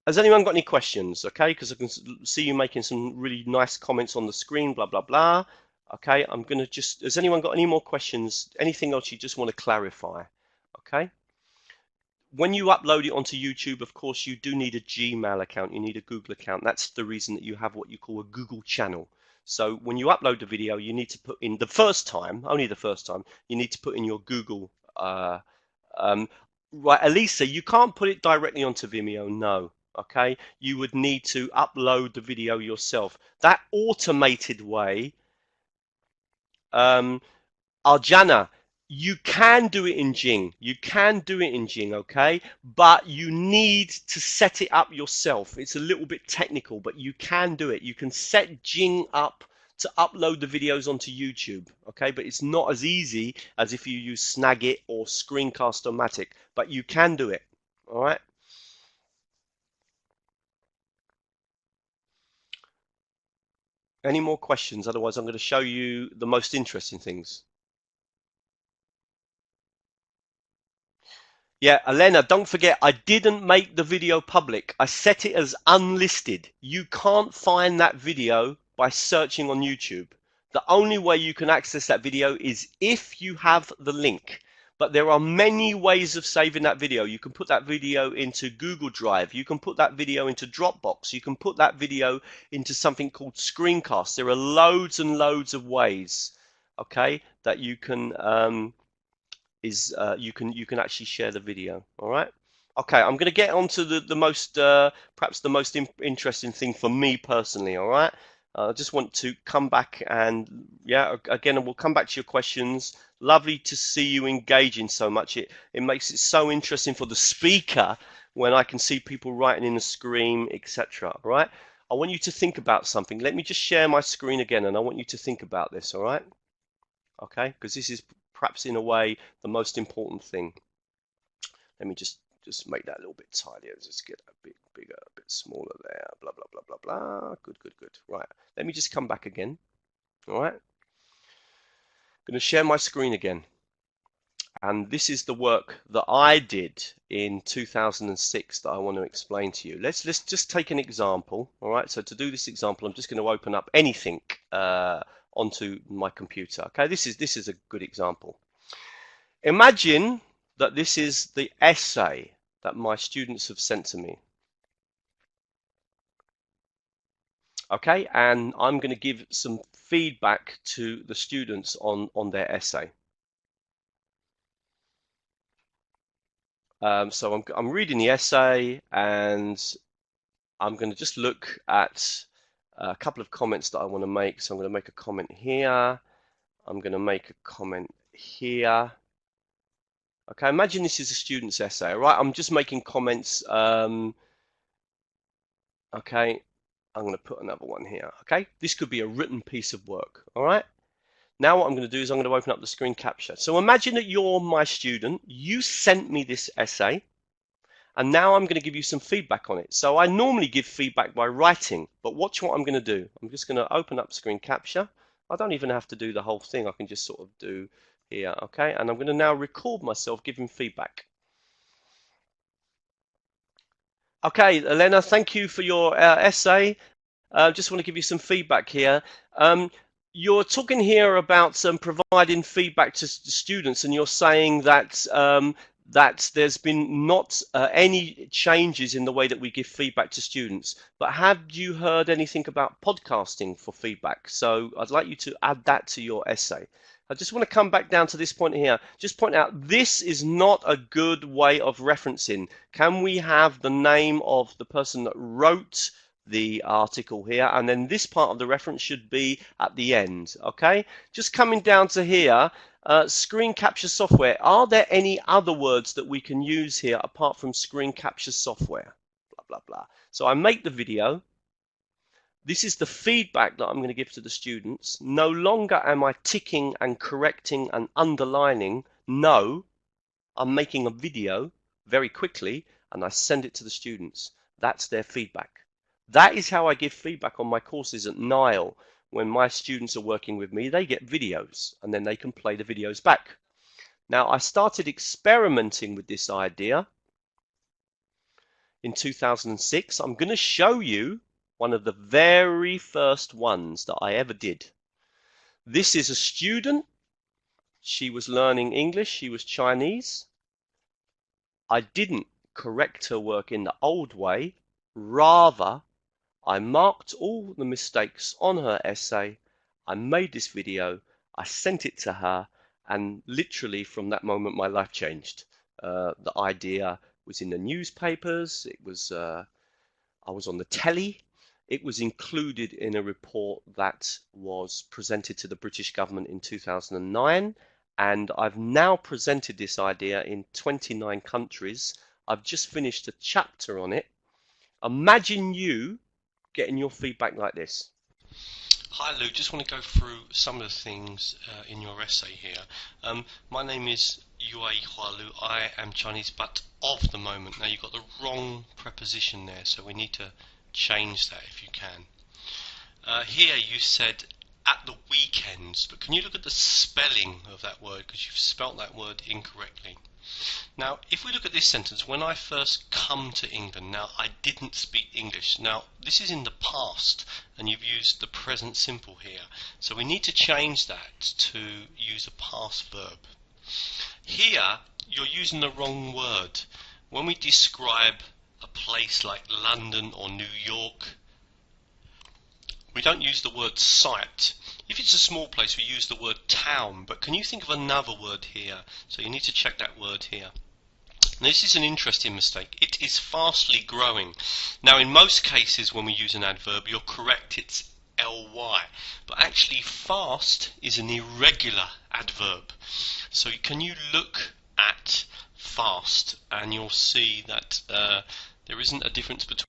Has anyone got any questions? Okay, because I can see you making some really nice comments on the screen, blah, blah, blah. Okay, I'm going to just, has anyone got any more questions? Anything else you just want to clarify? Okay. When you upload it onto YouTube, of course, you do need a Gmail account. You need a Google account. That's the reason that you have what you call a Google channel. So when you upload the video, you need to put in the first time, only the first time, you need to put in your Google. Right, Elisa, you can't put it directly onto Vimeo, no. okay, you would need to upload the video yourself. That automated way, Arjana, you can do it in Jing. You can do it in Jing, okay? But you need to set it up yourself. It's a little bit technical, but you can do it. You can set Jing up to upload the videos onto YouTube, okay? But it's not as easy as if you use Snagit or Screencast-O-Matic, but you can do it, all right? Any more questions? Otherwise, I'm going to show you the most interesting things. Yeah, Elena, don't forget, I didn't make the video public. I set it as unlisted. You can't find that video by searching on YouTube. The only way you can access that video is if you have the link. But there are many ways of saving that video. You can put that video into Google Drive. You can put that video into Dropbox. You can put that video into something called Screencast. There are loads and loads of ways, okay, that you can you can actually share the video. All right. Okay, I'm going to get on to the most perhaps the most interesting thing for me personally. All right. I just want to come back and yeah, again, we'll come back to your questions. Lovely to see you engaging so much. It makes it so interesting for the speaker when I can see people writing in the screen, etc. All right. I want you to think about something. Let me just share my screen again, and I want you to think about this. All right. Okay, because this is perhaps in a way the most important thing. Let me just make that a little bit tidier. Just get a bit bigger, a bit smaller there. Blah blah blah blah blah. Good, good, good. Right. Let me just come back again. All right. I'm going to share my screen again. And this is the work that I did in 2006 that I want to explain to you. Let's just take an example. All right. So to do this example, I'm just going to open up anything onto my computer. Okay, this is a good example. Imagine that this is the essay that my students have sent to me. Okay, and I'm going to give some feedback to the students on their essay. So I'm reading the essay, and I'm going to just look at a couple of comments that I want to make. So I'm going to make a comment here. I'm going to make a comment here. Okay, imagine this is a student's essay, right? I'm just making comments. Okay, I'm going to put another one here. Okay, this could be a written piece of work. All right. Now what I'm going to do is I'm going to open up the screen capture. So imagine that you're my student. You sent me this essay. And now I'm going to give you some feedback on it. So I normally give feedback by writing, but watch what I'm going to do. I'm just going to open up screen capture. I don't even have to do the whole thing. I can just sort of do here, okay? And I'm going to now record myself giving feedback. Okay, Elena, thank you for your essay. Just want to give you some feedback here. You're talking here about providing feedback to students, and you're saying that that there's been not any changes in the way that we give feedback to students. But have you heard anything about podcasting for feedback? So I'd like you to add that to your essay. I just want to come back down to this point here. Just point out, this is not a good way of referencing. Can we have the name of the person that wrote the article here, and then this part of the reference should be at the end? Okay, just coming down to here, screen capture software. Are there any other words that we can use here apart from screen capture software? Blah blah blah. So I make the video. This is the feedback that I'm going to give to the students. No longer am I ticking and correcting and underlining. No, I'm making a video very quickly and I send it to the students. That's their feedback. That is how I give feedback on my courses at Nile. When my students are working with me, they get videos and then they can play the videos back. Now, I started experimenting with this idea in 2006. I'm going to show you one of the very first ones that I ever did. This is a student. She was learning English. She was Chinese. I didn't correct her work in the old way. Rather, I marked all the mistakes on her essay. I made this video. I sent it to her. And literally from that moment, my life changed. The idea was in the newspapers. It was I was on the telly. It was included in a report that was presented to the British government in 2009, and I've now presented this idea in 29 countries. I've just finished a chapter on it. Imagine you getting your feedback like this.
Hi Lou, just want to go through some of the things in your essay here. My name is Yue Hualu. I am Chinese, but of the moment. Now you've got the wrong preposition there, so we need to change that if you can. Here you said at the weekends, but can you look at the spelling of that word, because you've spelt that word incorrectly. Now, if we look at this sentence, when I first come to England, now I didn't speak English. Now, this is in the past, and you've used the present simple here. So we need to change that to use a past verb. Here, you're using the wrong word. When we describe a place like London or New York, we don't use the word site. If it's a small place, we use the word town, but can you think of another word here? So you need to check that word here. Now, this is an interesting mistake. It is fastly growing. Now, in most cases, when we use an adverb, you're correct, it's ly, but actually fast is an irregular adverb. So can you look at fast, and you'll see that there isn't a difference between.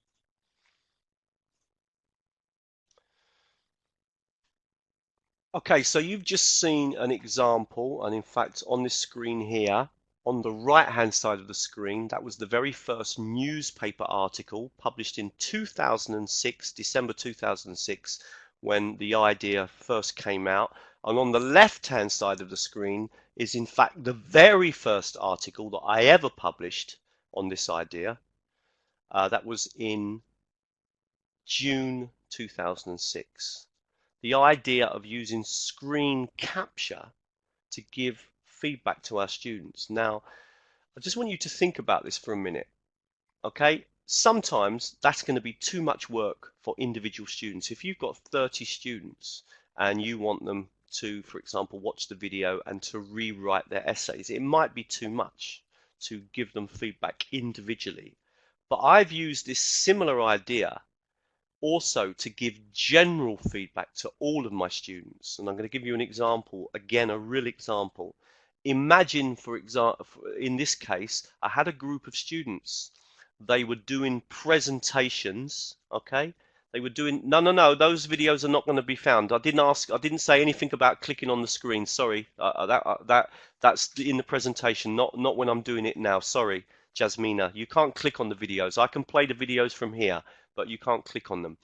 Okay, so you've just seen an example, and in fact on this screen here, on the right hand side of the screen, that was the very first newspaper article published in 2006, December 2006, when the idea first came out. And on the left hand side of the screen is in fact the very first article that I ever published on this idea. That was in June 2006. The idea of using screen capture to give feedback to our students. Now, I just want you to think about this for a minute, okay? Sometimes that's going to be too much work for individual students. If you've got 30 students and you want them to, for example, watch the video and to rewrite their essays, it might be too much to give them feedback individually. But I've used this similar idea also to give general feedback to all of my students. And I'm going to give you an example, again, a real example. Imagine, for example, in this case, I had a group of students. They were doing presentations, okay? They were doing, no, those videos are not going to be found. I didn't say anything about clicking on the screen, sorry. That's in the presentation, not when I'm doing it now, sorry, Jasmina. You can't click on the videos. I can play the videos from here, but you can't click on them.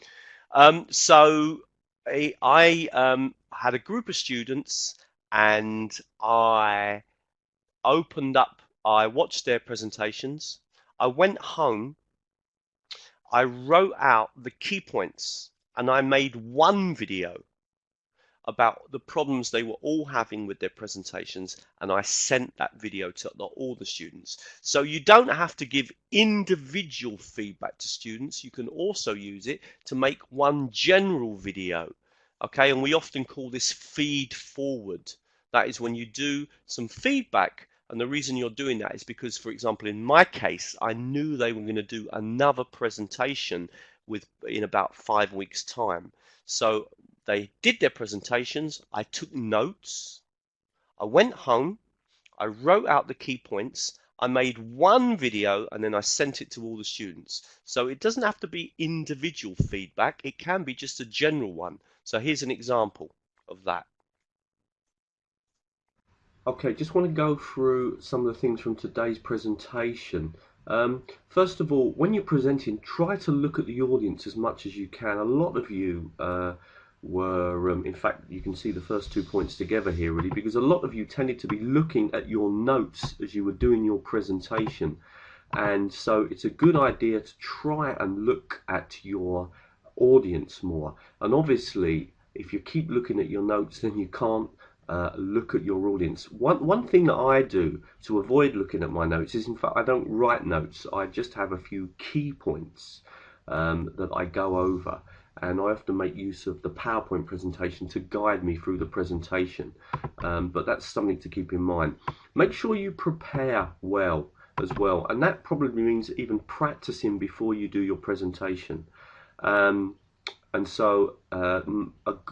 So I had a group of students, and I watched their presentations. I went home, I wrote out the key points, and I made one video about the problems they were all having with their presentations, and I sent that video to all the students. So you don't have to give individual feedback to students. You can also use it to make one general video, okay? And we often call this feed forward. That is when you do some feedback, and the reason you're doing that is because, for example, in my case, I knew they were going to do another presentation in about 5 weeks' time. So they did their presentations, I took notes, I went home, I wrote out the key points, I made one video, and then I sent it to all the students. So it doesn't have to be individual feedback, it can be just a general one. So here's an example of that.
Okay, just want to go through some of the things from today's presentation. First of all, when you're presenting, try to look at the audience as much as you can. A lot of you were, in fact, you can see the first 2 points together here really, because a lot of you tended to be looking at your notes as you were doing your presentation. And so it's a good idea to try and look at your audience more. And obviously, if you keep looking at your notes, then you can't look at your audience. One thing that I do to avoid looking at my notes is, in fact, I don't write notes. I just have a few key points that I go over, and I often make use of the PowerPoint presentation to guide me through the presentation. But that's something to keep in mind. Make sure you prepare well. as well. And that probably means even practicing before you do your presentation. And so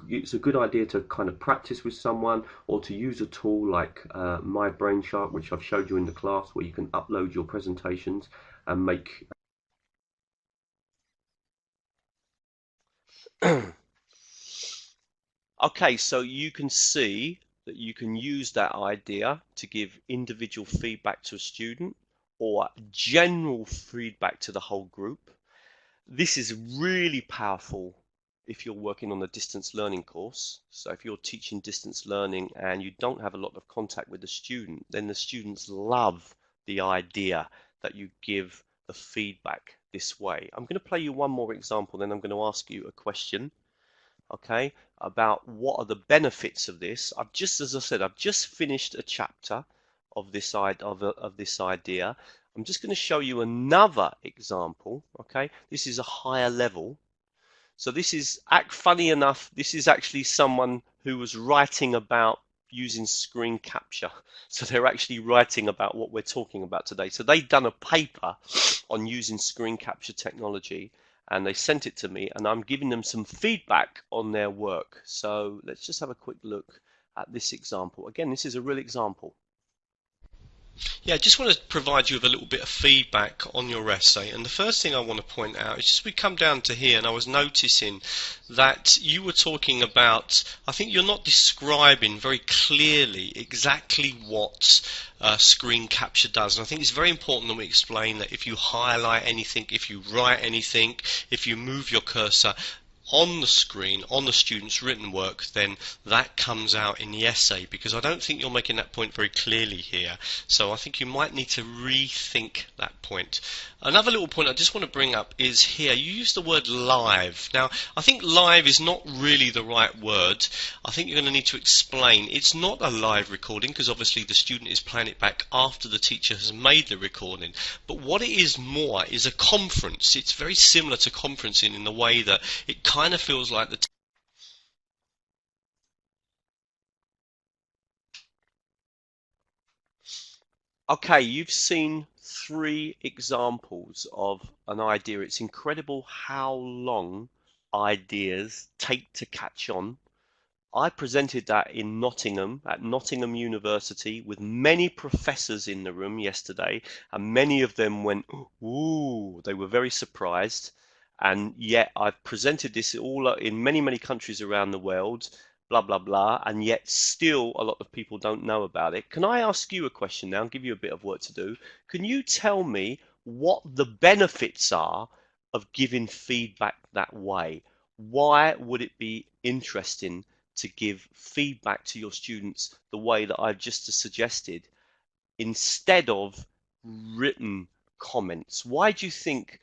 it's a good idea to kind of practice with someone, or to use a tool like My Brain Shark, which I've showed you in the class, where you can upload your presentations and make.
Okay, so you can see that you can use that idea to give individual feedback to a student or general feedback to the whole group. This is really powerful if you're working on a distance learning course. So if you're teaching distance learning and you don't have a lot of contact with the student, then the students love the idea that you give the feedback this way. I'm going to play you one more example, then I'm going to ask you a question, okay, about what are the benefits of this. As I said, I've just finished a chapter of this idea. I'm just going to show you another example, okay? This is a higher level. So this is, funny enough, this is actually someone who was writing about using screen capture. So they're actually writing about what we're talking about today. So they've done a paper on using screen capture technology, and they sent it to me, and I'm giving them some feedback on their work. So let's just have a quick look at this example. Again, this is a real example.
Yeah, I just want to provide you with a little bit of feedback on your essay. And the first thing I want to point out is just we come down to here, and I was noticing that you were talking about, I think you're not describing very clearly exactly what screen capture does. And I think it's very important that we explain that if you highlight anything, if you write anything, if you move your cursor on the screen, on the student's written work, then that comes out in the essay, because I don't think you're making that point very clearly here. So I think you might need to rethink that point. Another little point I just want to bring up is here, you use the word live. Now, I think live is not really the right word. I think you're going to need to explain. It's not a live recording, because obviously the student is playing it back after the teacher has made the recording. But what it is more is a conference. It's very similar to conferencing in the way that it kind of feels like the
Okay, you've seen 3 examples of an idea. It's incredible how long ideas take to catch on. I presented that in Nottingham, at Nottingham University, with many professors in the room yesterday, and many of them went, ooh, they were very surprised. And yet I've presented this all in many, many countries around the world, blah, blah, blah, and yet still a lot of people don't know about it. Can I ask you a question now and give you a bit of work to do? Can you tell me what the benefits are of giving feedback that way? Why would it be interesting to give feedback to your students the way that I've just suggested instead of written comments? Why do you think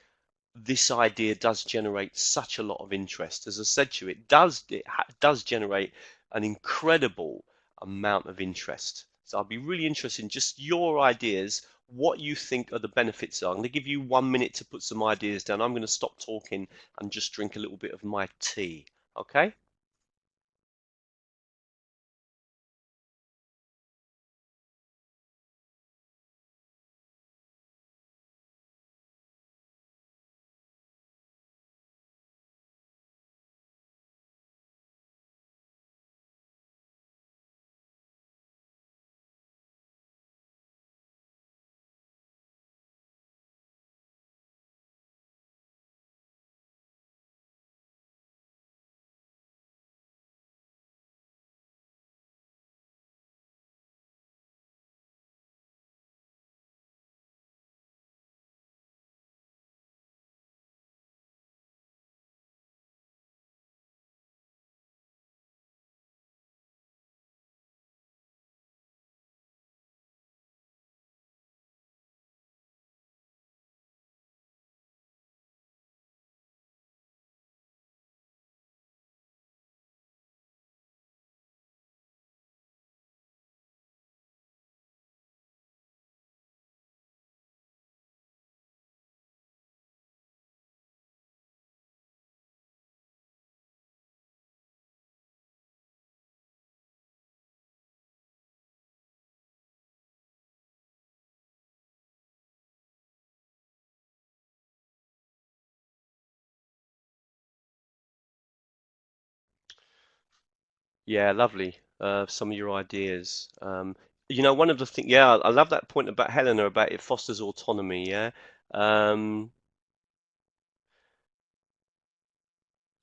this idea does generate such a lot of interest? As I said to you, it does generate an incredible amount of interest. So I'd be really interested in just your ideas, what you think are the benefits are. I'm going to give you 1 minute to put some ideas down. I'm going to stop talking and just drink a little bit of my tea. Okay? Yeah, lovely. Some of your ideas. One of the things, yeah, I love that point about Helena about it fosters autonomy. Yeah. Um,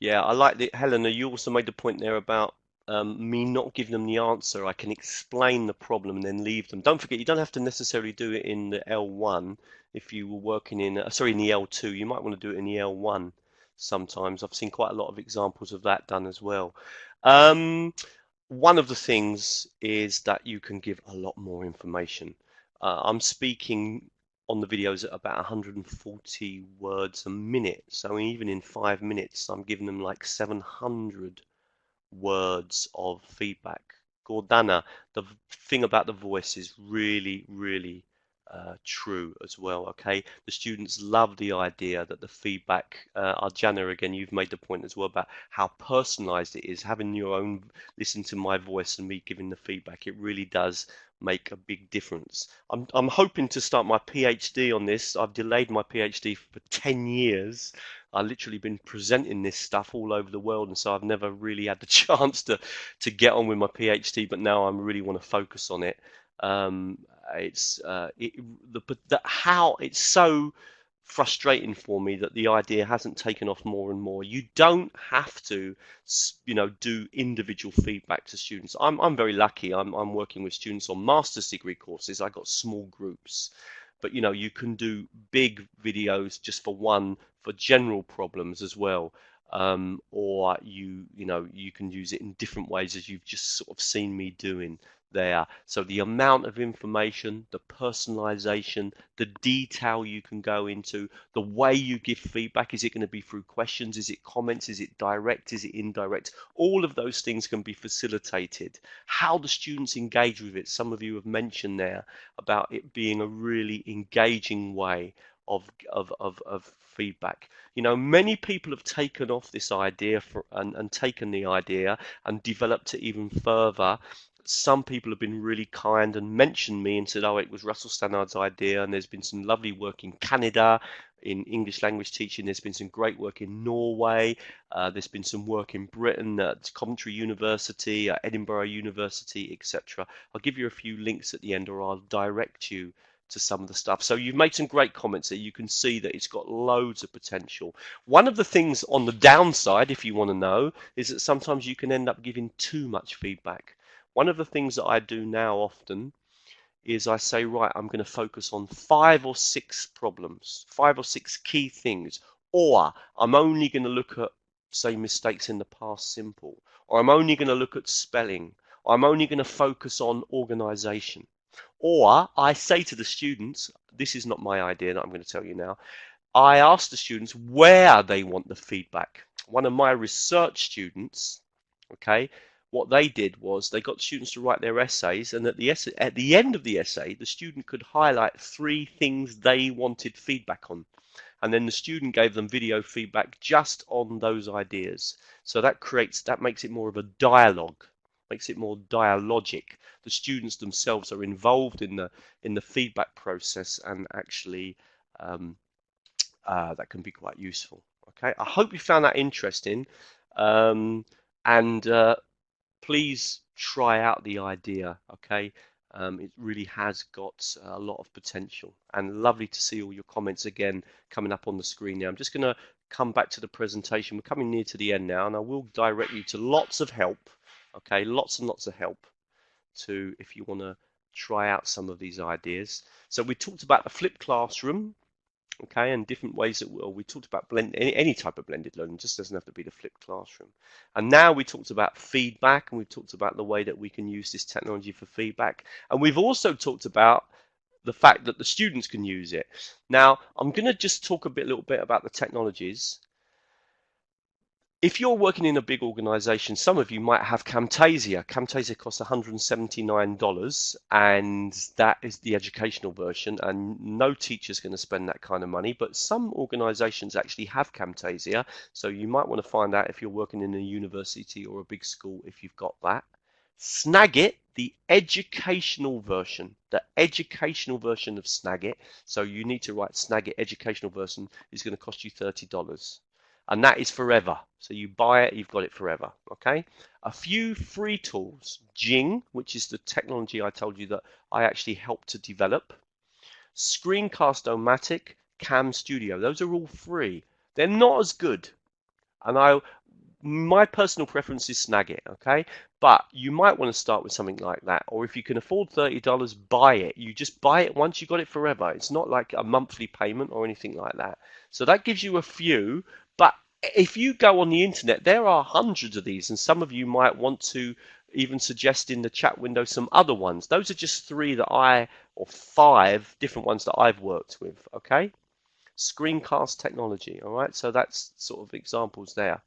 Yeah, I like that, Helena. You also made the point there about me not giving them the answer. I can explain the problem and then leave them. Don't forget, you don't have to necessarily do it in the L1 if you were working in, sorry, in the L2. You might want to do it in the L1 sometimes. I've seen quite a lot of examples of that done as well. Um, One of the things is that you can give a lot more information. I'm speaking on the videos at about 140 words a minute. So even in 5 minutes, I'm giving them like 700 words of feedback. Gordana, the thing about the voice is really, really true as well. Okay, the students love the idea that the feedback. Arjana, again, you've made the point as well about how personalized it is. Having your own listen to my voice and me giving the feedback, it really does make a big difference. I'm hoping to start my PhD on this. I've delayed my PhD for 10 years. I've literally been presenting this stuff all over the world, and so I've never really had the chance to get on with my PhD. But now I really want to focus on it. Um, it's but how it's so frustrating for me that the idea hasn't taken off more and more. You don't have to, do individual feedback to students. I'm very lucky. I'm working with students on master's degree courses. I got small groups, but you can do big videos just for one for general problems as well. Or you can use it in different ways as you've just sort of seen me doing there. So the amount of information, the personalization, the detail you can go into, the way you give feedback, is it going to be through questions? Is it comments? Is it direct? Is it indirect? All of those things can be facilitated. How the students engage with it, some of you have mentioned there about it being a really engaging way of feedback. Many people have taken off this idea and taken the idea and developed it even further. Some people have been really kind and mentioned me and said, oh, it was Russell Stannard's idea. And there's been some lovely work in Canada in English language teaching. There's been some great work in Norway. There's been some work in Britain at Coventry University, Edinburgh University, etc. I'll give you a few links at the end, or I'll direct you to some of the stuff. So you've made some great comments there. You can see that it's got loads of potential. One of the things on the downside, if you want to know, is that sometimes you can end up giving too much feedback. One of the things that I do now often is I say, right, I'm going to focus on 5 or 6 problems, 5 or 6 key things, or I'm only going to look at, say, mistakes in the past simple, or I'm only going to look at spelling, or I'm only going to focus on organization. Or I say to the students, this is not my idea that I'm going to tell you now, I ask the students where they want the feedback. One of my research students, okay, what they did was they got students to write their essays, and at the end of the essay, the student could highlight 3 things they wanted feedback on, and then the student gave them video feedback just on those ideas. So that makes it more of a dialogue, makes it more dialogic. The students themselves are involved in the feedback process, and actually that can be quite useful. Okay, I hope you found that interesting, and please try out the idea. Okay, it really has got a lot of potential, and lovely to see all your comments again coming up on the screen now. I'm just going to come back to the presentation. We're coming near to the end now, and I will direct you to lots of help. Okay, lots and lots of help to if you want to try out some of these ideas. So we talked about the flipped classroom. Okay, and different ways that we talked about any type of blended learning, just doesn't have to be the flipped classroom. And now we talked about feedback, and we've talked about the way that we can use this technology for feedback, and we've also talked about the fact that the students can use it. Now I'm going to just talk a little bit about the technologies. If you're working in a big organization, some of you might have Camtasia. Camtasia costs $179, and that is the educational version, and no teacher's going to spend that kind of money, but some organizations actually have Camtasia, so you might want to find out if you're working in a university or a big school if you've got that. Snagit, the educational version of Snagit, so you need to write Snagit educational version, is going to cost you $30. and that is forever. So you buy it, you've got it forever. Okay. A few free tools: Jing, which is the technology I told you that I actually helped to develop; Screencast-O-Matic, Cam Studio. Those are all free. They're not as good, and my personal preference is Snagit, okay? But you might want to start with something like that, or if you can afford $30, buy it. You just buy it once, you got it forever. It's not like a monthly payment or anything like that. So that gives you a few, but if you go on the internet, there are hundreds of these, and some of you might want to even suggest in the chat window some other ones. Those are just three or five different ones that I've worked with, okay? Screencast technology, all right? So that's sort of examples there.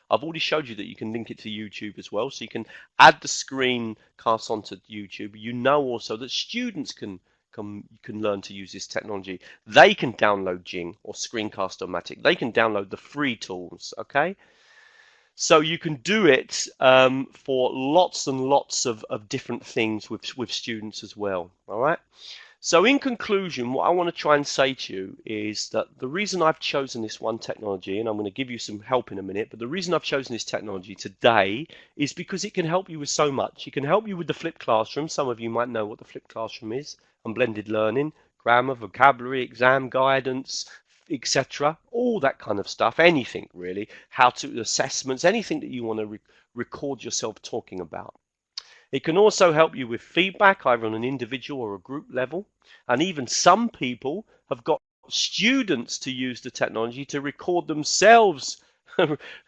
I've already showed you that you can link it to YouTube as well, so you can add the screencast onto YouTube. You know also that students can learn to use this technology. They can download Jing or Screencast-O-Matic. They can download the free tools, okay? So you can do it for lots and lots of different things with students as well, all right? So in conclusion, what I want to try and say to you is that the reason I've chosen this one technology, and I'm going to give you some help in a minute, but the reason I've chosen this technology today is because it can help you with so much. It can help you with the flipped classroom. Some of you might know what the flipped classroom is, and blended learning, grammar, vocabulary, exam guidance, etc. All that kind of stuff, anything really, how to assessments, anything that you want to record yourself talking about. It can also help you with feedback, either on an individual or a group level. And even some people have got students to use the technology to record themselves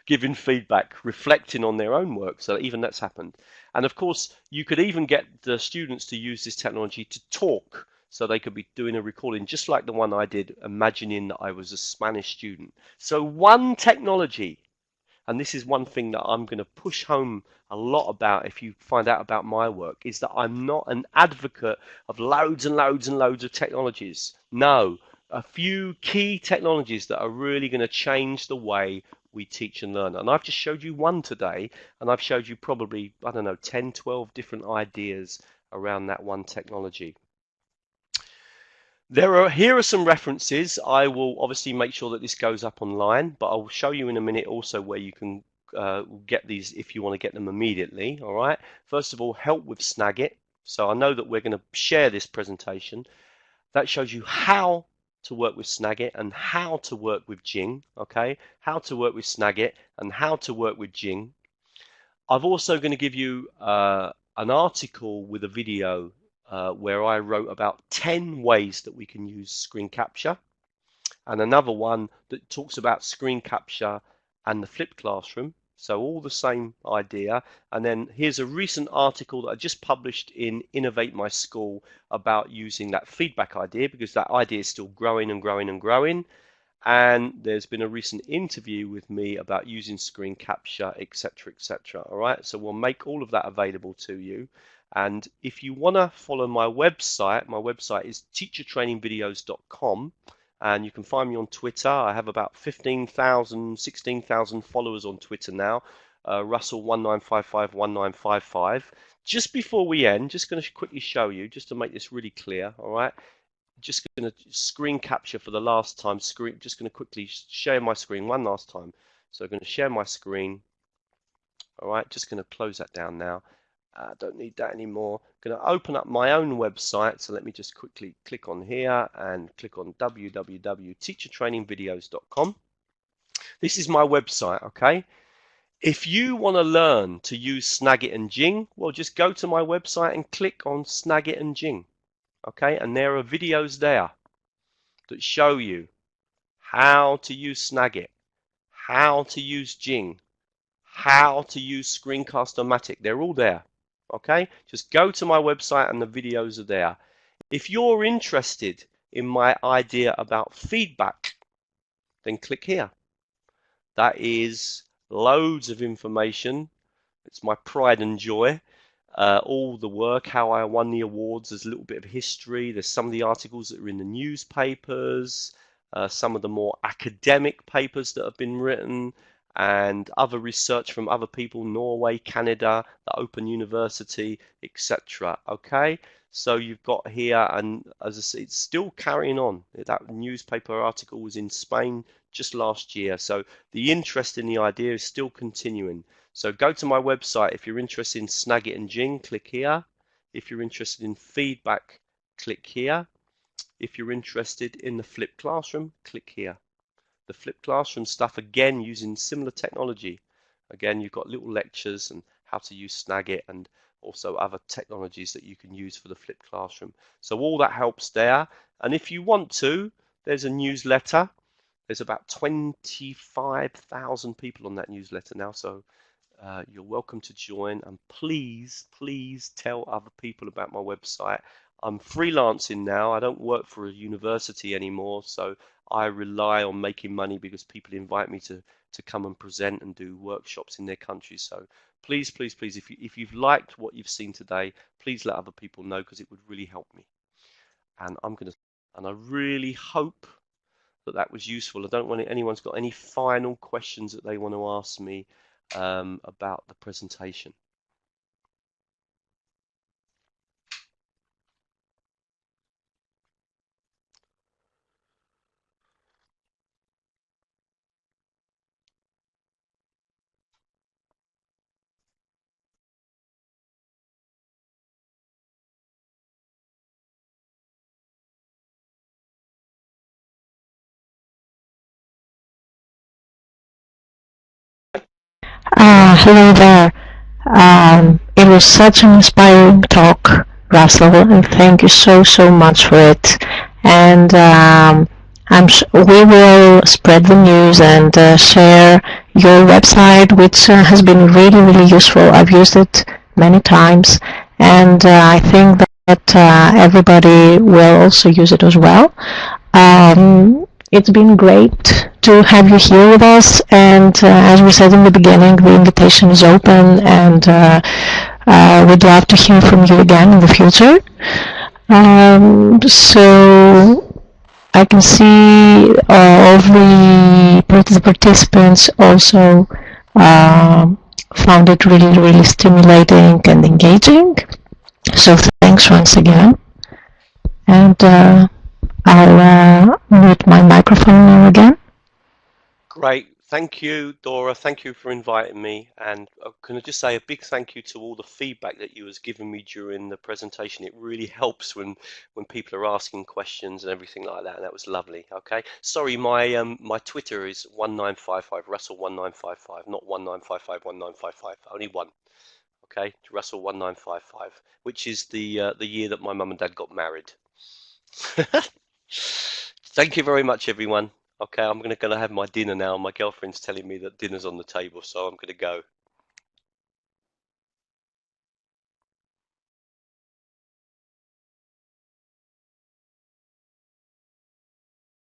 giving feedback, reflecting on their own work. So even that's happened. And of course, you could even get the students to use this technology to talk. So they could be doing a recording just like the one I did, imagining that I was a Spanish student. So one technology. And this is one thing that I'm going to push home a lot about if you find out about my work, is that I'm not an advocate of loads and loads and loads of technologies. No, a few key technologies that are really going to change the way we teach and learn. And I've just showed you one today, and I've showed you probably, I don't know, 10, 12 different ideas around that one technology. Here are some references. I will obviously make sure that this goes up online, but I'll show you in a minute also where you can get these if you want to get them immediately. All right. First of all, help with Snagit. So I know that we're going to share this presentation. That shows you how to work with Snagit and how to work with Jing. Okay. How to work with Snagit and how to work with Jing. I'm also going to give you an article with a video where I wrote about 10 ways that we can use screen capture, and another one that talks about screen capture and the flipped classroom. So all the same idea. And then here's a recent article that I just published in Innovate My School about using that feedback idea, because that idea is still growing and growing and growing. And there's been a recent interview with me about using screen capture, etc., etc. All right, so we'll make all of that available to you. And if you want to follow my website is teachertrainingvideos.com, and you can find me on Twitter. I have about 15,000, 16,000 followers on Twitter now, Russell19551955. Just before we end, just going to quickly show you, just to make this really clear, all right? Just going to screen capture for the last time. Just going to quickly share my screen one last time. So I'm going to share my screen. All right, just going to close that down now. Don't need that anymore. Going to open up my own website. So let me just quickly click on here and click on www.teachertrainingvideos.com. This is my website, okay? If you want to learn to use Snagit and Jing, well, just go to my website and click on Snagit and Jing, okay? And there are videos there that show you how to use Snagit, how to use Jing, how to use Screencast-O-Matic. They're all there. Okay, just go to my website and the videos are there. If you're interested in my idea about feedback, then click here. That is loads of information. It's my pride and joy. All the work, how I won the awards. There's a little bit of history. There's some of the articles that are in the newspapers, some of the more academic papers that have been written, and other research from other people, Norway, Canada, the Open University, etc. Okay, So you've got here, and as I say, it's still carrying on. That newspaper article was in Spain just last year. So the interest in the idea is still continuing. So go to my website if you're interested in Snagit and Jing, click here. If you're interested in feedback, click here. If you're interested in the flipped classroom, click here. The flipped classroom stuff, again, using similar technology. Again, you've got little lectures and how to use Snagit and also other technologies that you can use for the flipped classroom. So all that helps there. And if you want to, there's a newsletter. There's about 25,000 people on that newsletter now. So you're welcome to join, and please tell other people about my website. I'm freelancing now. I don't work for a university anymore, so I rely on making money because people invite me to come and present and do workshops in their countries. So please, if you've liked what you've seen today, please let other people know, because it would really help me. And I really hope that was useful. I don't want anyone's got any final questions that they want to ask me about the presentation.
Hello there. It was such an inspiring talk, Russell, and thank you so much for it. And we will spread the news and share your website, which has been really useful. I've used it many times, and I think that everybody will also use it as well. It's been great to have you here with us, and as we said in the beginning, the invitation is open, and we'd love to hear from you again in the future. So I can see all the participants also found it really stimulating and engaging. So thanks once again, and I'll mute my microphone now again.
Great. Thank you, Dora. Thank you for inviting me. And can I just say a big thank you to all the feedback that you was giving me during the presentation. It really helps when people are asking questions and everything like that. And that was lovely. Okay. Sorry, my Twitter is 1955 Russell 1955, not 1955 only one. Okay, Russell 1955, which is the year that my mum and dad got married. Thank you very much, everyone. Okay, I'm gonna have my dinner now. My girlfriend's telling me that dinner's on the table, so I'm gonna go.